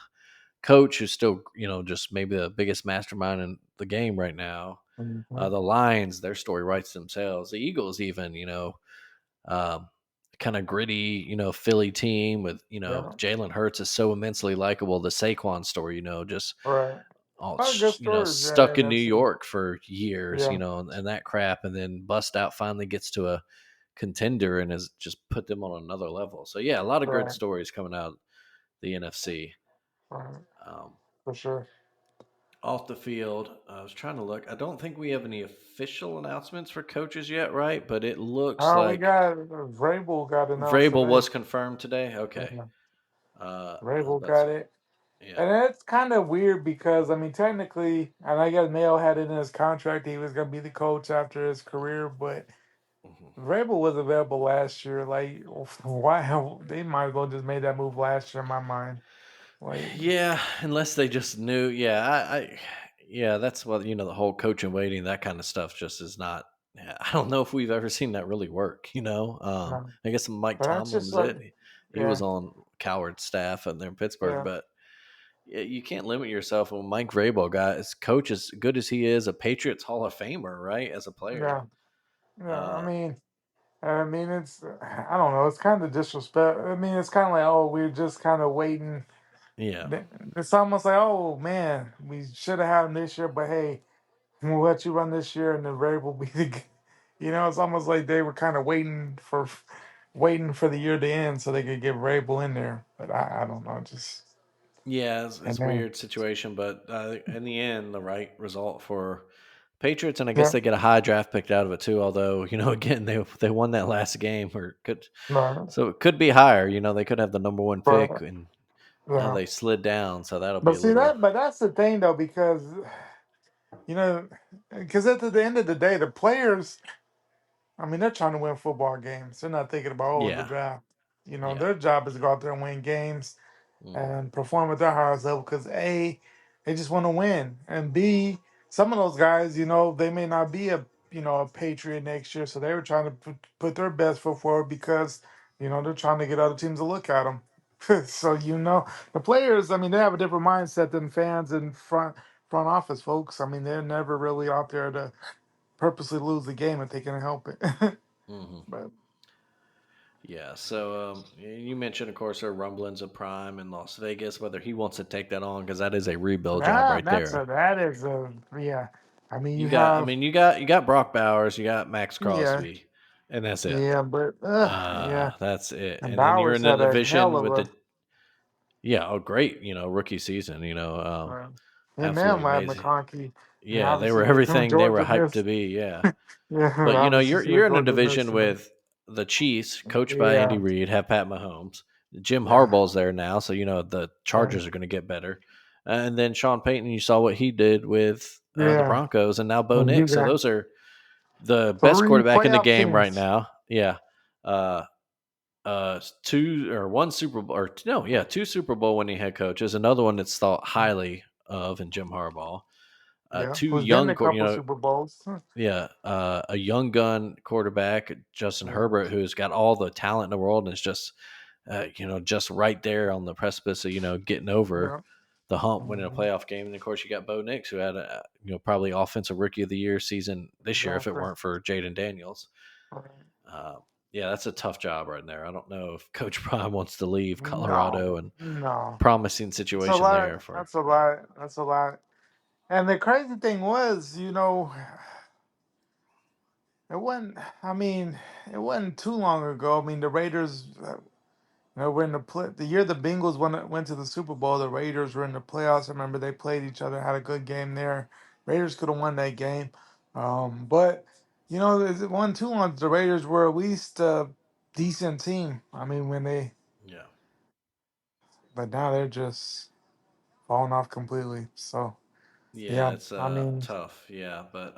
coach who's still, just maybe the biggest mastermind in the game right now. Mhm. The Lions, their story writes themselves. The Eagles, even, um, kind of gritty, Philly team with, Yeah. Jalen Hurts is so immensely likable. The Saquon story, just Right. all, A lot of good stories there stuck in in New NFC. York for years, Yeah. and that crap, and then bust out, finally gets to a contender and has just put them on another level. So yeah, a lot of good Right. stories coming out of the NFC. Right. Um, For sure. Off the field, I was trying to look. I don't think we have any official announcements for coaches yet, right? But it looks We like got Vrabel got announced Vrabel today. was confirmed today. Okay. Yeah. I was Vrabel about to, got it. yeah. And that's kind of weird because I mean technically, and I guess Mail had it in his contract he was gonna be the coach after his career, but Mhm. Vrabel was available last year. Like why they might as well just made that move last year in my mind. Like Yeah, unless they just knew. Yeah, yeah, that's what, the whole coach and waiting, that kind of stuff just is not. Yeah, I don't know if we've ever seen that really work, no. I guess Mike But that's Tomlin just was like it. He was yeah, on Coward's staff and there in Pittsburgh, yeah, but yeah, you can't limit yourself. When Mike Vrabel got his coach, as good as he is, a Patriots Hall of Famer, right? As a player. yeah, yeah. Uh, I mean, it's I don't know. It's kind of disrespect. I mean, it's kind of like oh, we're just kind of waiting. yeah. It's almost like oh man, we should have had him this year, but hey, we'll let you run this year, and then Ray will be the. It's almost like they were kind of waiting for the year to end so they could get Rabel in there. But I don't know, just Yeah, and it's a then weird situation, but in the end, the right result for Patriots, and I guess yeah, they get a high draft picked out of it too. Although again, they won that last game, or could, no, so it could be higher. They could have the number one pick, but and now yeah. they slid down, so that'll be But a see little. but that's the thing though because you know because at the end of the day the players I mean, they're trying to win football games. They're not thinking about the Yeah, draft. yeah, Their job is to go out there and win games hmm, and perform at their highest level because A, they just want to win, and B, some of those guys, they may not be a Patriot next year, so they were trying to put their best foot forward because they're trying to get other teams to look at them. So the players, I mean, they have a different mindset than fans and front office folks. I mean, they're never really out there to purposely lose the game if they can help it. hmm, But yeah. So you mentioned, of course, there are rumblings of Prime in Las Vegas. Whether he wants to take that on, because that is a rebuild job right there. that is a yeah. I mean, You you got, I have mean, you got Brock Bowers, you got Max yeah, Crosby, and that's it. yeah, but yeah. That's it. And And then you're Bowers in the had a hell division of with a the, yeah, oh great, rookie season, him and absolutely Mike amazing. McConkey, and Yeah, they obviously were with everything they were Georgia hyped to Miss, be. Yeah, yeah, but obviously you're with in a Georgia division missing him. with the Chiefs, coached by Andy Yeah, Reid, have Pat Mahomes. Jim yeah, Harbaugh's there now, so the right. Chargers are going to get better. And then Sean Payton, you saw what he did with the Yeah. Broncos, and now Bo And you Nix. So got those are the best three quarterback in the playoff game right teams. now. Yeah. Uh, two or one Super Bowl, or no, yeah, two Super Bowl winning head coaches. Another one that's thought highly of, in Jim Harbaugh. Yeah, two who's been to young, a couple Super Bowls. yeah, a young gun quarterback, Justin Yeah, Herbert, who's got all the talent in the world and is just, just right there on the precipice of, getting over yeah, the hump, winning a hmm playoff game. And of course, you got Bo Nix, who had a, probably offensive rookie of the year season this year if it exactly. weren't for Jaden Daniels. Right. Uh, yeah, that's a tough job right there. I don't know if Coach Prime wants to leave Colorado No, and no. promising That's a situation lot. there for, That's a yeah, lot. That's a lot. And the crazy thing was, it wasn't. I mean, it wasn't too long ago. I mean, the Raiders. We're in the year the Bengals went to the Super Bowl. The Raiders were in the playoffs. I remember they played each other, had a good game there. Raiders could have won that game, but it wasn't too long. The Raiders were at least a decent team. I mean, yeah. but now they're just falling off completely. So Yeah, yeah, it's I mean, tough. Yeah, but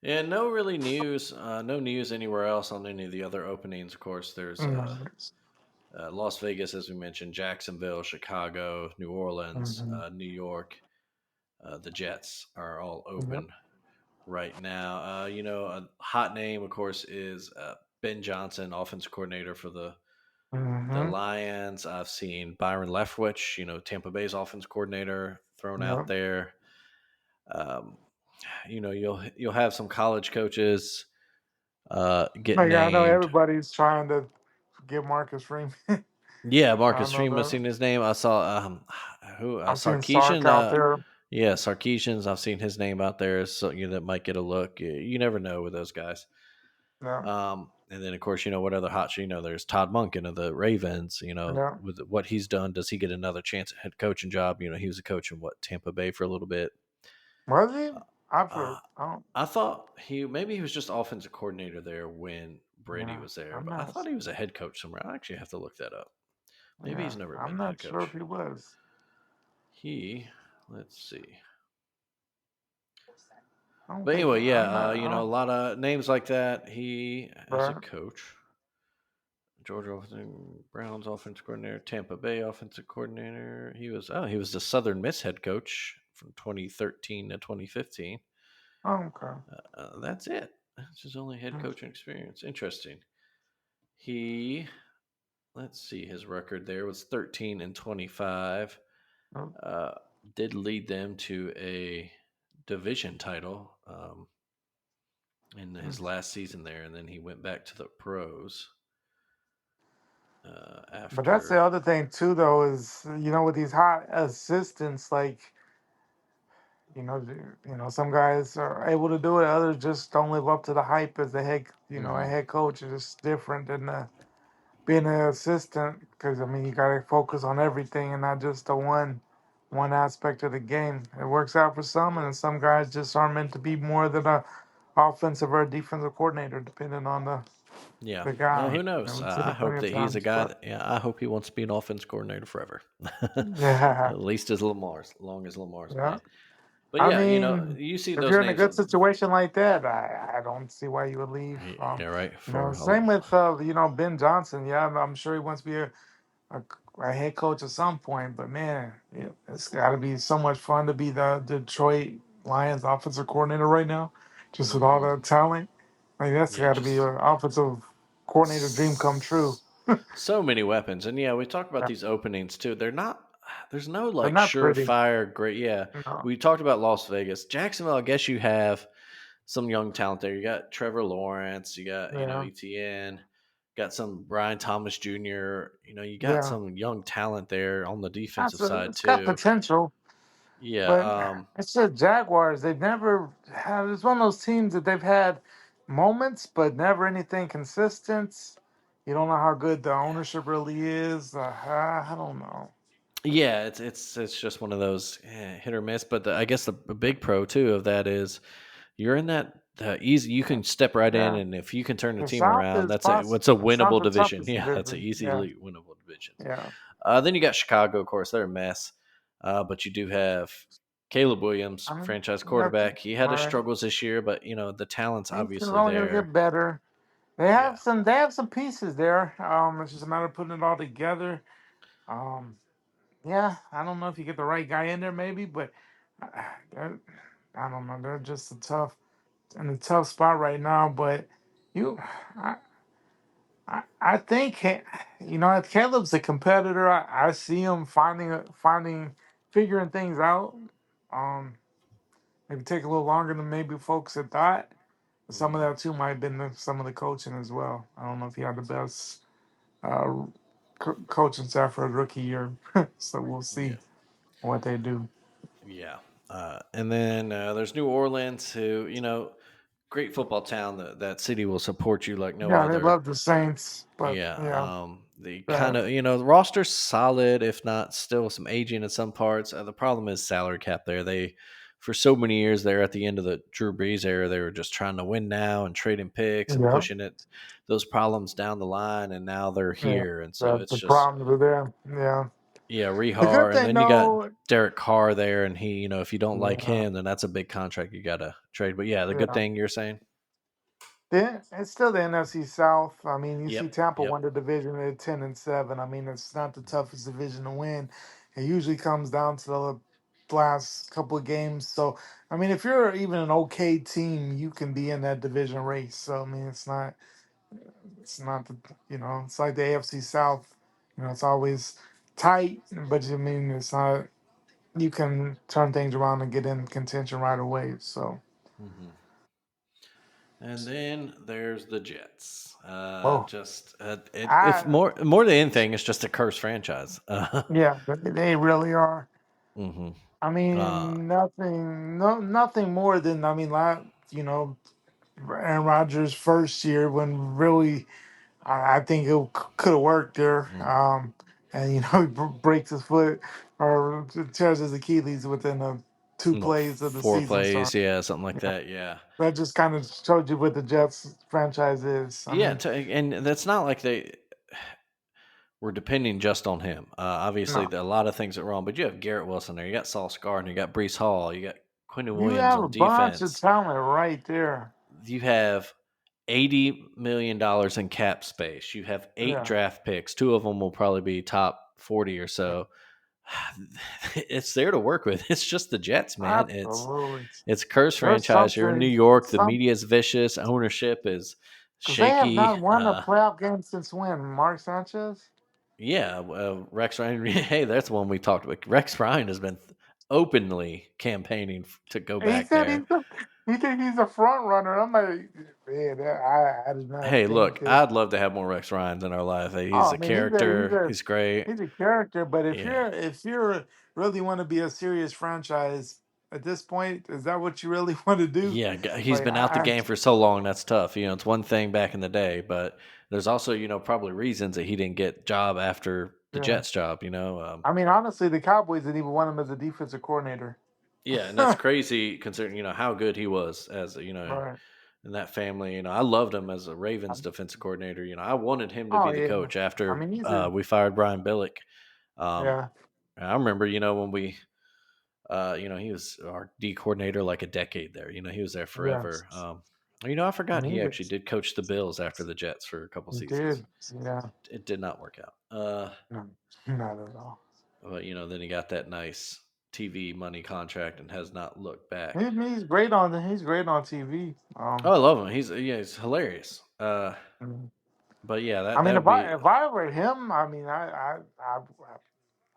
yeah, no really news. No news anywhere else on any of the other openings. Of course, there's mm-hmm, Las Vegas, as we mentioned, Jacksonville, Chicago, New Orleans, mm-hmm, New York. The Jets are all yep, open right now. A hot name, of course, is Ben Johnson, offensive coordinator for the mm-hmm, Lions. I've seen Byron Leftwich, Tampa Bay's offense coordinator, thrown out yep. there. Um, you'll have some college coaches get Like I know named. everybody's trying to get Marcus Freeman. Yeah, I Marcus know Freeman. I've that. seen his name. I saw who I've seen Sark Sarkeesian. out there. Yeah, Sarkeesian's. I've seen his name out there. So that might get a look. You never know with those guys. Yeah, And then of course what other hot. There's Todd Monken of the Ravens. yeah. With what he's done, does he get another chance at head coaching job? He was a coach in Tampa Bay for a little bit. Was he? I've Uh, heard. I don't. I thought he was just offensive coordinator there when Brady Yeah, was there, I'm but I not. thought he was a head coach somewhere. I actually have to look that up. Maybe Yeah, he's never I'm been a head not sure if coach. he was. He, let's see. I don't But think. anyway, I'm yeah, not. I a don't. lot of names like that. He as a But coach, Georgia Browns offensive coordinator, Tampa Bay offensive coordinator. He was the Southern Miss head coach from 2013 to 2015. okay. That's it. That's his only head Mm, coaching experience. Interesting. He Let's see, his record there was 13 and 25. mm, Uh, did lead them to a division title in his mm. last season there, and then he went back to the pros But that's the after. other thing too, though, is with these hot assistants, like some guys are able to do it, others just don't live up to the hype as a Hmm. head coach is just different than being an assistant because I mean you got to focus on everything and not just the one aspect of the game. It works out for some, and then some guys just aren't meant to be more than a offensive or defensive coordinator, depending on Yeah. the Well, guy. who knows? We've seen I it plenty hope of that he's a times, guy but that, yeah, I hope he wants to be an offense coordinator forever. yeah, At least as long as Lamar's yeah. playing. But I yeah, mean, you see if those you're in a names. good situation like that, I don't see why you would leave. Yeah, right. For Same with Ben Johnson. Yeah, I'm sure he wants to be a, a head coach at some point. But man, it's got to be so much fun to be the Detroit Lions offensive coordinator right now, just with all hmm the talent. Like that's yeah, got to be just an offensive coordinator dream come true. so many weapons. And yeah, we talked about Yeah, these openings too. They're not There's no they're like not pretty. surefire great. Yeah. No. We talked about Las Vegas. Jacksonville, I guess you have some young talent there. You got Trevor Lawrence, you got, Yeah, ETN, got some Brian Thomas Jr., you got yeah. some young talent there on the defensive That's side it's got too. potential. Yeah, But it's the Jaguars. They've never had. It's one of those teams that they've had moments, but never anything consistent. You don't know how good the ownership really is. I don't know. yeah, it's just one of those hit or miss. But I guess the big pro too of that is you're in that easy. You can step right in, Yeah, and if you can turn the the team South around, is that's a possible. what's a It's not winnable the division. toughest Yeah, it's an division. Yeah, easily winnable division. yeah. Then you got Chicago, of course, they're a mess. But you do have Caleb Williams, I mean, franchise that's quarterback. He had his right. struggles this year, but the talent's It's obviously only gonna there. get better. They Yeah, have some. They have some pieces there. It's just a matter of putting it all together. Um, yeah, I don't know if you get the right guy in there, maybe, but they're, I don't know. They're just in a tough spot right now. But you, I, I think if Caleb's a competitor. I see him figuring things out. Um, maybe take a little longer than maybe folks had thought. Some of Mm, that too might have been some of the coaching as well. I don't know if he had the best uh, coaching staff for a rookie year, so we'll yeah. see what they do. Yeah. And then there's New Orleans, who, great football town. That city will support you like no Yeah, they other. love the Saints, but Yeah. yeah, The kind that, of, the roster's solid, if not still some aging in some parts. The problem is salary cap there. For so many years there at the end of the Drew Brees era, they were just trying to win now and trading picks and yeah, pushing those problems down the line. And now they're yeah. here. And so That's it's the just, problem with them. Yeah. yeah, The good Rehar, and thing then you got though, Derek Carr there, and he, if you don't like yeah, him, then that's a big contract you got to trade. But yeah, the good yeah. thing you're saying. It's still the NFC South. I mean, you see Yep, Tampa yep. won the division at 10-7. I mean, it's not the toughest division to win. It usually comes down to the last couple of games. So, I mean, if you're even an okay team, you can be in that division race. So, I mean, it's not it's like the AFC South. It's always tight, but I mean, it's not. You can turn things around and get in contention right away. So, hmm And then there's the Jets. oh, Just if I more than anything, it's just a cursed franchise. yeah, they really are. hmm I uh, mean, nothing, no, nothing more than I mean, Aaron Rodgers' first year when really I think it could have worked there. mm, And he breaks his foot or tears his Achilles within the two plays of the four season plays, start. yeah, something like Yeah, that. Yeah, that just kind of showed you what the Jets franchise is. I yeah, mean, and that's not like we're depending just on him. Obviously, no, a lot of things are wrong, but you have Garrett Wilson there. You got Sauce Gardner. You got Brees Hall. You got Quentin you Williams have a on bunch of defense. talent right there. You have $80 million in cap space. You have eight Yeah, draft picks. Two of them will probably be top 40 or so. It's there to work with. It's just the Jets, man. absolutely. It's a cursed There's franchise. You're in New something, York. The some media is vicious. Ownership is because they have shaky. not won a playoff game since when? Mark Sanchez? Yeah, Rex Ryan. Hey, that's one we talked about. Rex Ryan has been openly campaigning to go He back said there. he think he's a front runner. I'm like, man, I did not Hey, think look, it. I'd love to have more Rex Ryans in our life. Hey, he's Oh, I a mean, he's a he's character. a He's great. he's a character. But if Yeah. you're really want to be a serious franchise at this point, is that what you really want to do? Yeah, he's Like been out the I game for so long. That's tough. It's one thing back in the day, but there's also, probably reasons that he didn't get job after the yeah. Jets job. I mean, honestly, the Cowboys didn't even want him as a defensive coordinator. Yeah, and that's crazy considering how good he was as Right. in that family. I loved him as a Ravens defensive coordinator. I wanted him to Oh be the yeah. coach I after mean, he's a we fired Brian Billick. Um, yeah. I remember, when we he was our D coordinator like a decade there. He was there forever. Yes. I forgot And he he's actually did coach the Bills after the Jets for a couple he seasons. did. Yeah. It did not work out. No, not at all. But then he got that nice TV money contract and has not looked back. He's great on TV. Oh, I love him. He's hilarious. Mm. But yeah, I that mean, would if be. I were him, I mean, I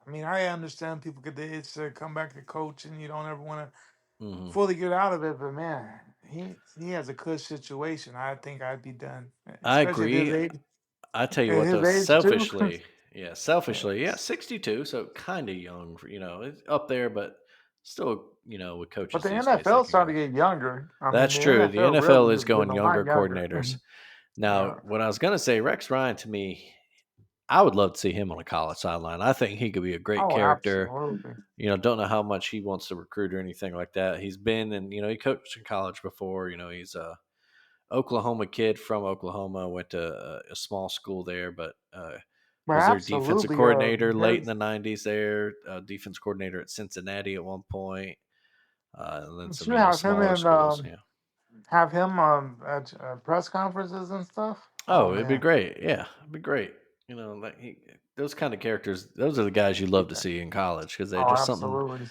mean, I understand people could itch to come back to coach, and you don't ever want to Mhm. fully get out of it. But man, he has a cush situation. I think I'd be done, I especially agree. I tell you at what, his though, age too. selfishly, yeah, Yes. 62, so kind of young for it's up there, but still, with But coaches the these days, they NFL can go. starting to get younger. I mean, That's the true. The NFL NFL really is is getting going a lot younger younger. coordinators. Now, Yeah. what I was gonna say, Rex Ryan, to me, I would love to see him on a college sideline. I think he could be a great Oh, character. absolutely. Don't know how much he wants to recruit or anything like that. He's been and he coached in college before. He's a Oklahoma kid from Oklahoma. Went to a small school there, but But was their defensive absolutely, coordinator late in there's the '90s. There, defense coordinator at Cincinnati at one point, and then should some have him smaller in schools. Yeah. at press conferences and stuff. Oh Oh, it'd be man, great. Yeah, it'd be great. Like those kind of characters. Those are the guys you love to yeah. see in college because they're Oh, just something absolutely.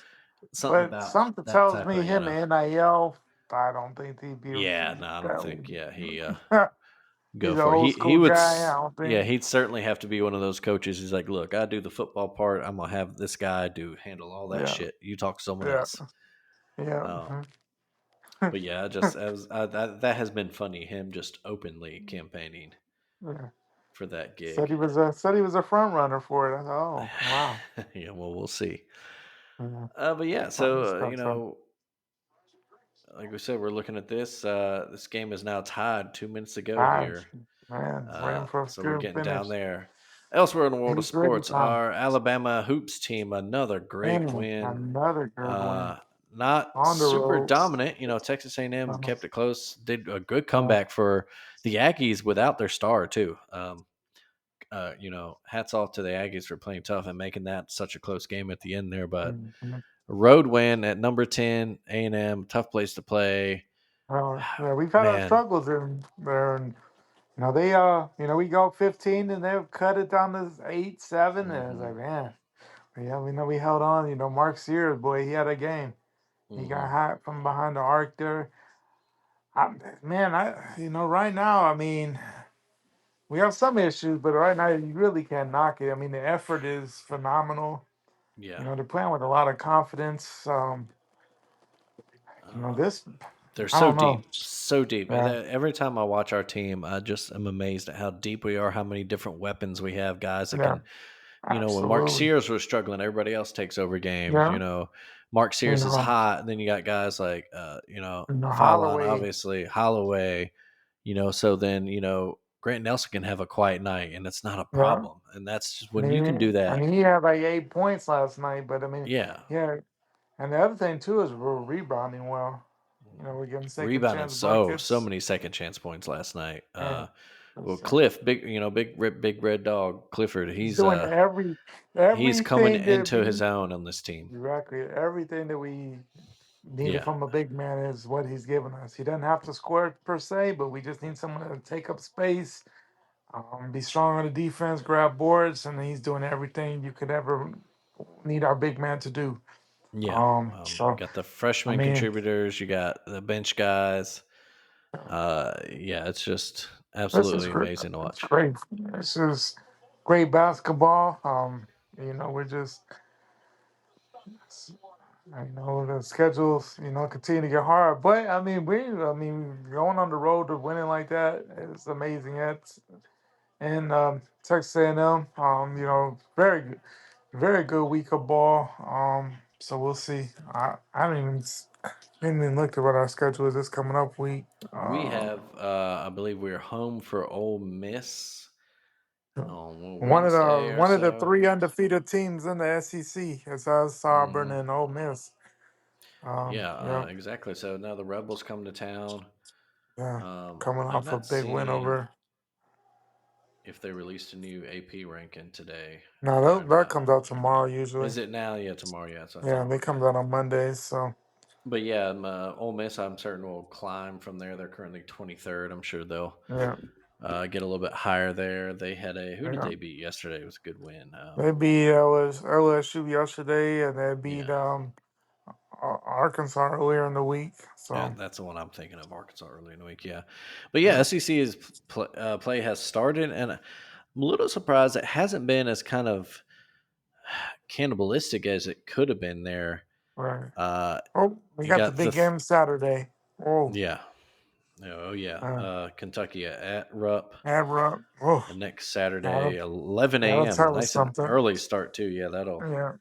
something But about something that tells type me of him and NIL, I don't think he'd be yeah. No, I don't that think he He's go an for it. old He school would guy. I don't yeah, think. he'd certainly have to be one of those coaches. He's like, look, I do the football part. I'm gonna have this guy do handle all that Yeah, shit. You talk to someone yeah, else. yeah. Um, but yeah, that has been funny. Him just openly campaigning Yeah. for that Said gig. he was a front runner for it. I thought, oh wow. Yeah, well, we'll see. Yeah, But yeah, funny so stuff. So like we said, we're looking at this. This game is now tied 2 minutes ago gosh, here. man, waiting for us So we're to getting down finish. there. Elsewhere in the world of He's ready, sports, Tom. our Alabama hoops team, another great Man, win. another good win Not on the super road. dominant. Texas A&M Uh, kept it close. Did a good yeah, comeback for the Aggies without their star too. Hats off to the Aggies for playing tough and making that such a close game at the end there. But mhm. a road win at number 10, A&M, tough place to play. Yeah, we've had our Man, struggles in there, and they we go 15 and they've cut it down to 8-7, and it's hmm like, man, yeah, we know we held on. Mark Sears, boy, he had a game. He got hmm hot from behind the arc there. Man, right now, I mean, we have some issues, but right now you really can't knock it. I mean, the effort is phenomenal. yeah. They're playing with a lot of confidence. Uh, This, they're I so don't know. deep, so deep. Yeah, Every time I watch our team, I just am amazed at how deep we are, how many different weapons we have, guys that yeah, can. When Mark absolutely. Sears was struggling, everybody else takes over games. Yeah, Mark you Sears is know, hot, and then you got guys like, Fallon, Holloway. obviously, Holloway, so then, Grant Nelson can have a quiet night, and it's not a Yeah, problem. And that's just I when you can do mean, that. he had like 8 points last night, but I mean, Yeah. yeah. And the other thing too is we're rebounding well. We're getting second Rebounding chance so buckets, many second chance points last night. and Well, so Cliff, big red dog Clifford. he's He's doing he's coming everything that into we his own on this team. exactly everything that we needed Yeah, from a big man is what he's given us. He doesn't have to score per se, but we just need someone to take up space, be strong on the defense, grab boards, and he's doing everything you could ever need our big man to do. yeah. You So got the I freshman mean, contributors. You got the bench guys. Yeah, it's just this is absolutely great. amazing to It's watch. great. This is great basketball. We're just, the schedules, continue to get hard. But going on the road to winning like that is amazing. And Texas A&M, very good week of ball. So we'll see. I didn't even look at what our schedule is this coming up week. We have, I believe, we're home for Ole Miss on One of Wednesday the or one of the so. three undefeated teams in the SEC is us, Auburn, hmm and Ole Miss. Yeah, Yeah, exactly. So now the Rebels come to town. yeah, coming I've off a not big win seen over. if they released a new AP ranking today No, or that not. comes out tomorrow usually. Is it now? Yeah, tomorrow. Yeah, that's what I Yeah, thought. they comes out on Mondays. So But yeah, Ole Miss, I'm certain will climb from there. They're currently 23rd. I'm sure they'll yeah, get a little bit higher there. They had who did yeah. they beat yesterday? It was a good win. They beat was LSU yesterday, and they beat Yeah, Arkansas earlier in the week. yeah, So that's the one I'm thinking of. Arkansas early in the week. Yeah, but yeah, yeah, SEC is play has started, and I'm a little surprised it hasn't been as kind of cannibalistic as it could have been there. right. Uh, Oh, we you got the got big game Saturday. Oh, yeah, oh yeah, uh, Kentucky at Rupp. Abra. Oh, The next Saturday, that'll, 11 that'll a.m. tell us Nice and something. early start too. Yeah, Yeah,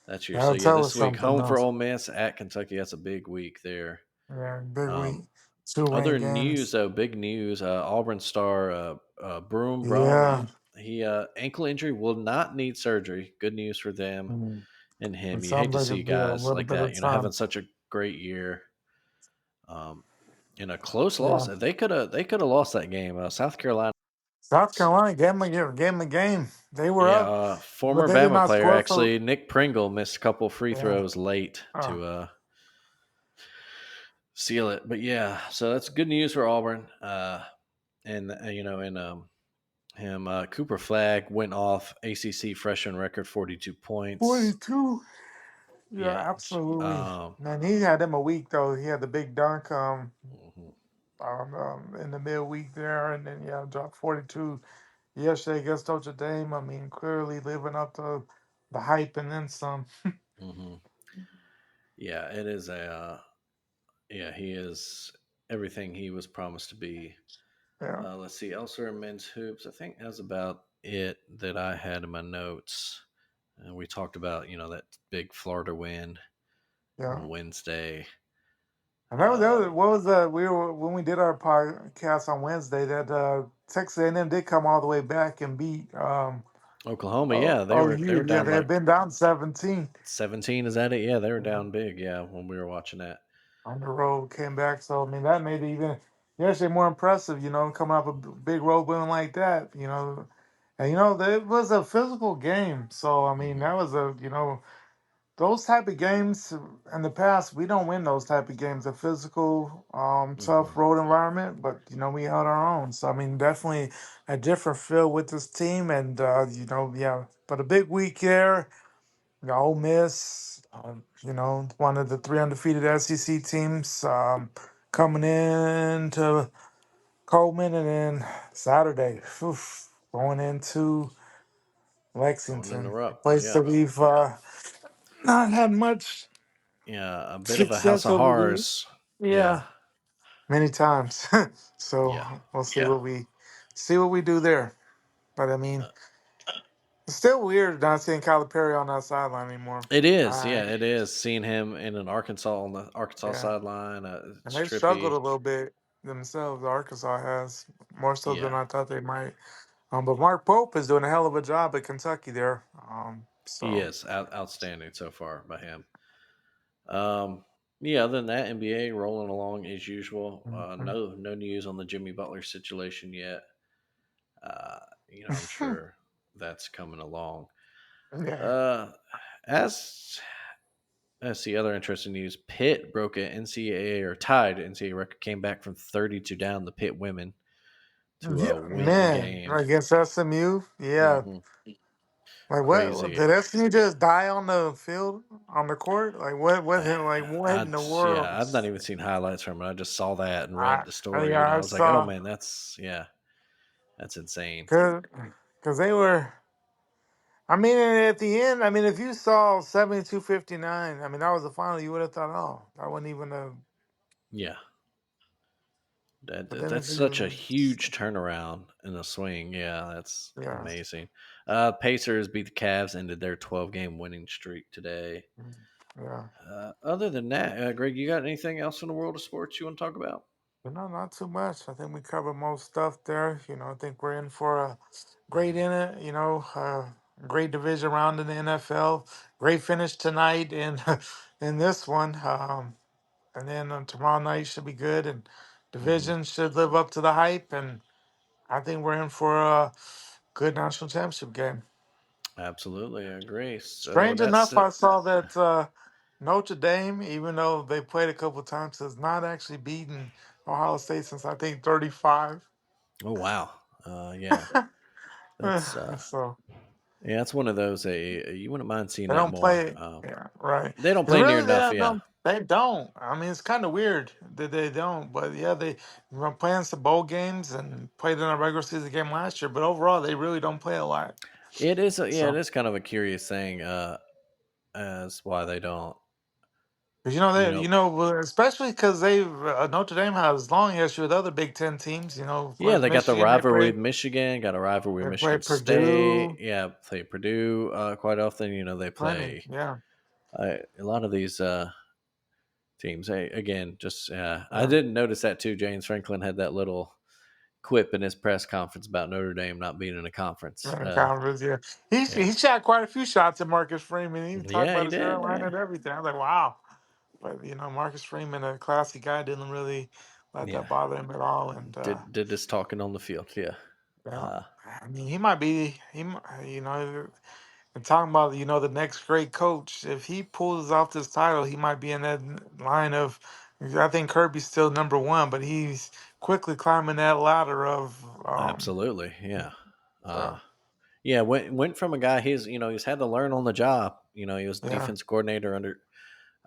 that's your so that'll yeah. tell This us week something home for else. Ole Miss at Kentucky. That's a big week there. Yeah, big Um, week. Two rain Other news games. though, big news. Auburn star Broom Yeah. Brom. He ankle injury will not need surgery. Good news for them Mm. and him. It You hate sounds to like see it'd be a guys little like bit that. of Having time. such a great year. Um, in a close Yeah. loss, they could have lost that game. South Carolina. South Carolina gave 'em a game. They were Yeah, up, but former they did Bama not player score for. actually, Nick Pringle missed a couple free Yeah. throws late Oh, to seal it. But yeah, so that's good news for Auburn. And him Cooper Flag went off ACC freshman record 42 points. 42. Yeah, Yeah. absolutely. Man, he had him a week though. He had the big dunk Mhm, in the midweek there, and then yeah, dropped 42 yesterday against Notre Dame. I mean, clearly living up to the hype and then some. mhm. Yeah, it is a. Yeah, he is everything he was promised to be. Yeah, Let's see, elsewhere in men's hoops, I think that's about it that I had in my notes. We talked about that big Florida win yeah. on Wednesday. And Uh, what was that? We were when we did our podcast on Wednesday. That Texas A&M did come all the way back and beat Oklahoma, yeah, they OU. were Yeah, down they had like been down 17. 17. Is that it? Yeah, they were Yeah. down big. Yeah, when we were watching that. On the road, came back. So I mean, that made it even yesterday more impressive. Coming off a big road win like that. And it was a physical game. So I mean, Hmm. that was those type of games in the past. We don't win those type of games. A physical, Hmm. tough road environment, but we held our own. So I mean, definitely a different feel with this team, and yeah. But a big week there. Ole Miss, one of the three undefeated SEC teams, coming in to Coleman, and then Saturday, going into Going in the Lexington, a Rupp. place Yeah. that we've not had much Yeah, a bit of a house success of over the horrors. Yeah. yeah many times. So Yeah. we'll see what we do there. But I mean, Uh, it's still weird not seeing Calipari on that sideline anymore. it is. I Yeah, it is. Seeing him in an Arkansas on the Arkansas yeah. sideline, And it's they've struggled trippy. a little bit themselves. Arkansas has more so than Yeah, I thought they might. But Mark Pope is doing a hell of a job at Kentucky there. he So is outstanding so far by him. Um, yeah, other than that, NBA rolling along as usual. mhm. No news on the Jimmy Butler situation yet. Uh, I'm sure that's coming along. Yeah, Uh, as Let's see, other interesting news. Pitt broke an NCAA or tied NCAA record, came back from 32 down, the Pitt women, to yeah, win a man. game. Against SMU, yeah. Hmm. Like what? Crazy. Did SMU just die on the field on the court? Like what? What? Like what in the world? I've not even seen highlights from it. I just saw that and read I the yeah, story, and I I was like, oh saw man, that's insane. because they were. I mean, and at the end, I mean, if you saw 72-59, I mean, that was the final, you would have thought, oh, that wasn't even a. Yeah, But then that's if such a you, huge turnaround in a swing. Yeah, that's yeah, amazing. Pacers beat the Cavs, ended their 12-game winning streak today. yeah. Other than that, Greg, you got anything else in the world of sports you want to talk about? But no, not too much. I think we covered most stuff there. I think we're in for a great in it, great division round in the NFL. Great finish tonight in in this one. And then tomorrow night should be good, and Hmm. division should live up to the hype. And I think we're in for a good national championship game. Absolutely, I agree. So Strange that's enough, it. I saw that Notre Dame, even though they played a couple times, has not actually beaten Ohio State since I think 35. Oh wow, yeah, that's So yeah, that's one of those. You wouldn't mind seeing they that don't more. play. Yeah, right. They don't 'Cause play near really, enough. Yeah, They don't. I mean, it's kind of weird that they don't. But yeah, they were playing some bowl games and played in a regular season game last year. But overall, they really don't play a lot. it is. Yeah, it So. is kind of a curious thing as why they don't. 'Cause You they, know, well, especially because they Notre Dame has long history with other Big Ten teams. yeah, With they got the Michigan, they rivalry with play Michigan. Got a rivalry with they play Michigan State. Purdue, Yeah, play Purdue quite often. They plenty. play Yeah, a lot of these teams. Hey, again, just I yeah. didn't notice that too. James Franklin had that little quip in his press conference about Notre Dame not being in a conference. Conference. Yeah, Yeah, he shot quite a few shots at Marcus Freeman. He talked yeah, about he his did. hairline Yeah, and everything. I was like, wow. But Marcus Freeman, a classy guy, didn't really let that yeah. bother him at all. And Did this talking on the field. Yeah, yeah, uh, I mean, he might be And talking about, the next great coach, if he pulls off this title, he might be in that line of. I think Kirby's still number one, but he's quickly climbing that ladder of. absolutely. Yeah. Uh, So Yeah, went from a guy he's had to learn on the job. He was Yeah. defense coordinator under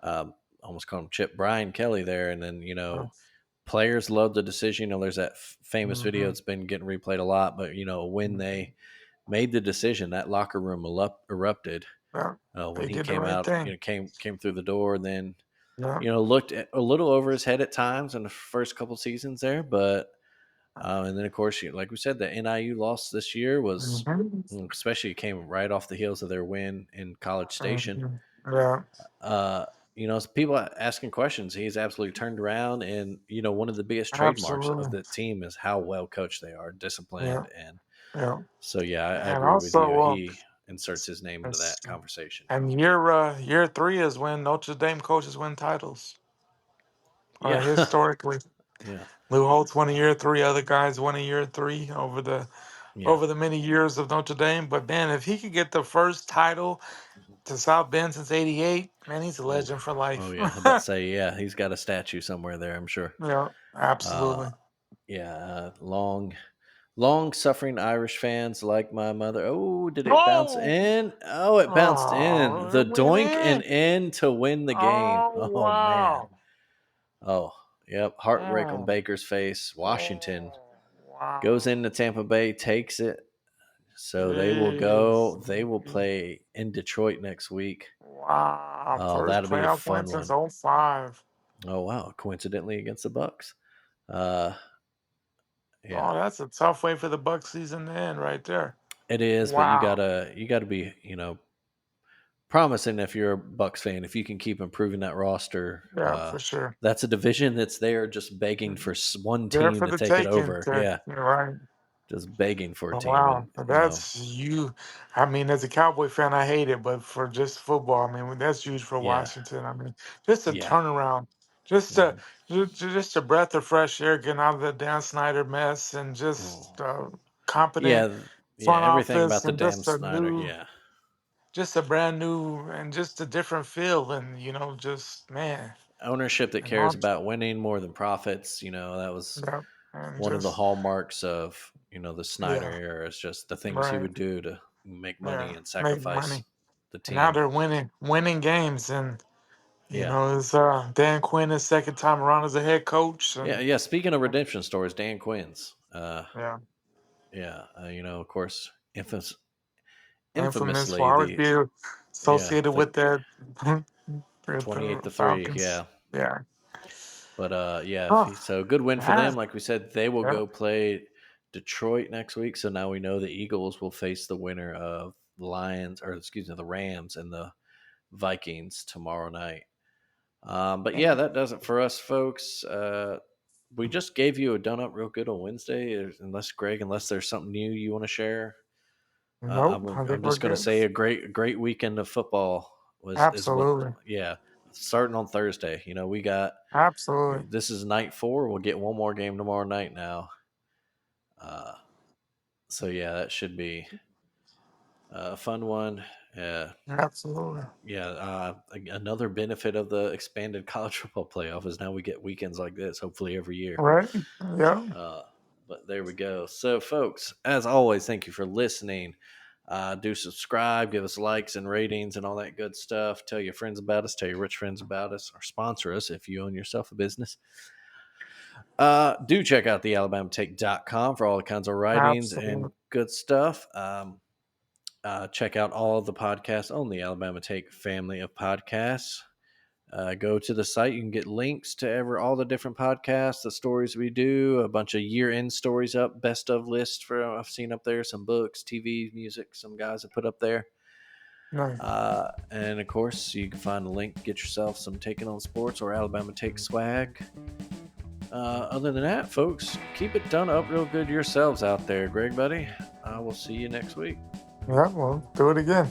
um, almost called him Chip Brian Kelly there, and then players love the decision. There's that famous video Mm-hmm. that's been getting replayed a lot, but when they made the decision, that locker room erupted. Yeah. When They he did the came right out, thing. came through the door, and then Yeah. looked a little over his head at times in the first couple seasons there, but and then of course, like we said, the NIU loss this year was, Mm-hmm. especially came right off the heels of their win in College Station. Mm-hmm. Yeah. Uh, people asking questions. He's absolutely turned around, and one of the biggest trademarks of Absolutely. the team is how well coached they are, Yeah. disciplined, and Yeah. so yeah, I And agree with also, you. He inserts his name into it's, that conversation. and year three is when Notre Dame coaches win titles. Yeah, Historically, yeah, Lou Holtz won a year three. Other guys won a year three yeah. over the many years of Notre Dame. But man, if he could get the first title to South Bend since '88, man, he's a Oh, legend for oh life. yeah. I'm about to say, yeah, he's got a statue somewhere there, I'm sure. Yeah, Uh, absolutely. yeah, long suffering Irish fans like my mother. Oh, did it bounce Oh, in? Oh, it bounced in. oh, The it went doink and in. in to win the game. Oh, Oh man. wow. Oh, yep. Heartbreak on Mm. Baker's face. Washington Oh, goes wow. into Tampa Bay, takes it. So they will Jeez. go. They will play in Detroit next week. Wow. Oh, First that'll be a playoff win fun since one. '05. Oh wow, coincidentally against the Bucks. Uh, yeah, Oh, that's a tough way for the Buck season to end right there. it is. But Wow. you gotta be promising if you're a Bucks fan, if you can keep improving that roster. Yeah, for sure. That's a division that's there just begging for one There team for to the take it taking. over. Yeah, You're right. just begging for a Oh, team, and wow. That's you. I mean, as a Cowboy fan, I hate it, but for just football, I mean, that's huge for yeah, Washington. I mean, just a yeah, turnaround, just a mhm. just a breath of fresh air getting out of the Dan Snyder mess, and Oh, just competent yeah, yeah. front Everything office, about the and damn Snyder. Yeah, just a brand new, and just a different feel, and just man, ownership that and cares all, about winning more than profits. That was yeah, and one of the just hallmarks of the Snyder yeah, era. Is just the things he right, would do to make yeah, money and make sacrifice money. the And now team. they're winning games, and Yeah, it's Dan Quinn his second time around as a head coach, yeah, and yeah. Speaking of redemption stories, Dan Quinn's. yeah, Yeah, of course, infamous will infamously always be associated the with that with 28 to the 3. Falcons. Yeah, Yeah. but yeah. Oh, So good win for yeah, them. Like we said, they will yeah. go play Detroit next week. So now we know the Eagles will face the winner of the Lions, or excuse me, the Rams and the Vikings tomorrow night. But yeah, that does it for us, folks. We just gave you a done up real good on Wednesday. Unless there's something new you want to share. Nope, I think I'm we're just going to good. say a great weekend of football is what. Absolutely, Yeah, starting on Thursday. We got absolutely. this is night 4. We'll get one more game tomorrow night now. Uh, so yeah, that should be a fun one. Absolutely. Yeah. Another benefit of the expanded college football playoff is now we get weekends like this, hopefully every year. Right? Yeah. Uh, but there we go. So, folks, as always, thank you for listening. Do subscribe, give us likes and ratings and all that good stuff. Tell your friends about us, tell your rich friends about us, or sponsor us if you own yourself a business. Do check out the alabamatake.com for all kinds of writings and Absolutely. good stuff. Check out all of the podcasts on the Alabama Take family of podcasts. Go to the site. You can get links to all the different podcasts, the stories we do, a bunch of year-end stories up, best of lists for I've seen up there, some books, TV, music, some guys have put up there. Nice. And of course, you can find a link, get yourself some Taking on Sports or Alabama Take swag. Other than that, folks, keep it done up real good yourselves out there, Greg, buddy. I will see you next week. Yeah, well, do it again.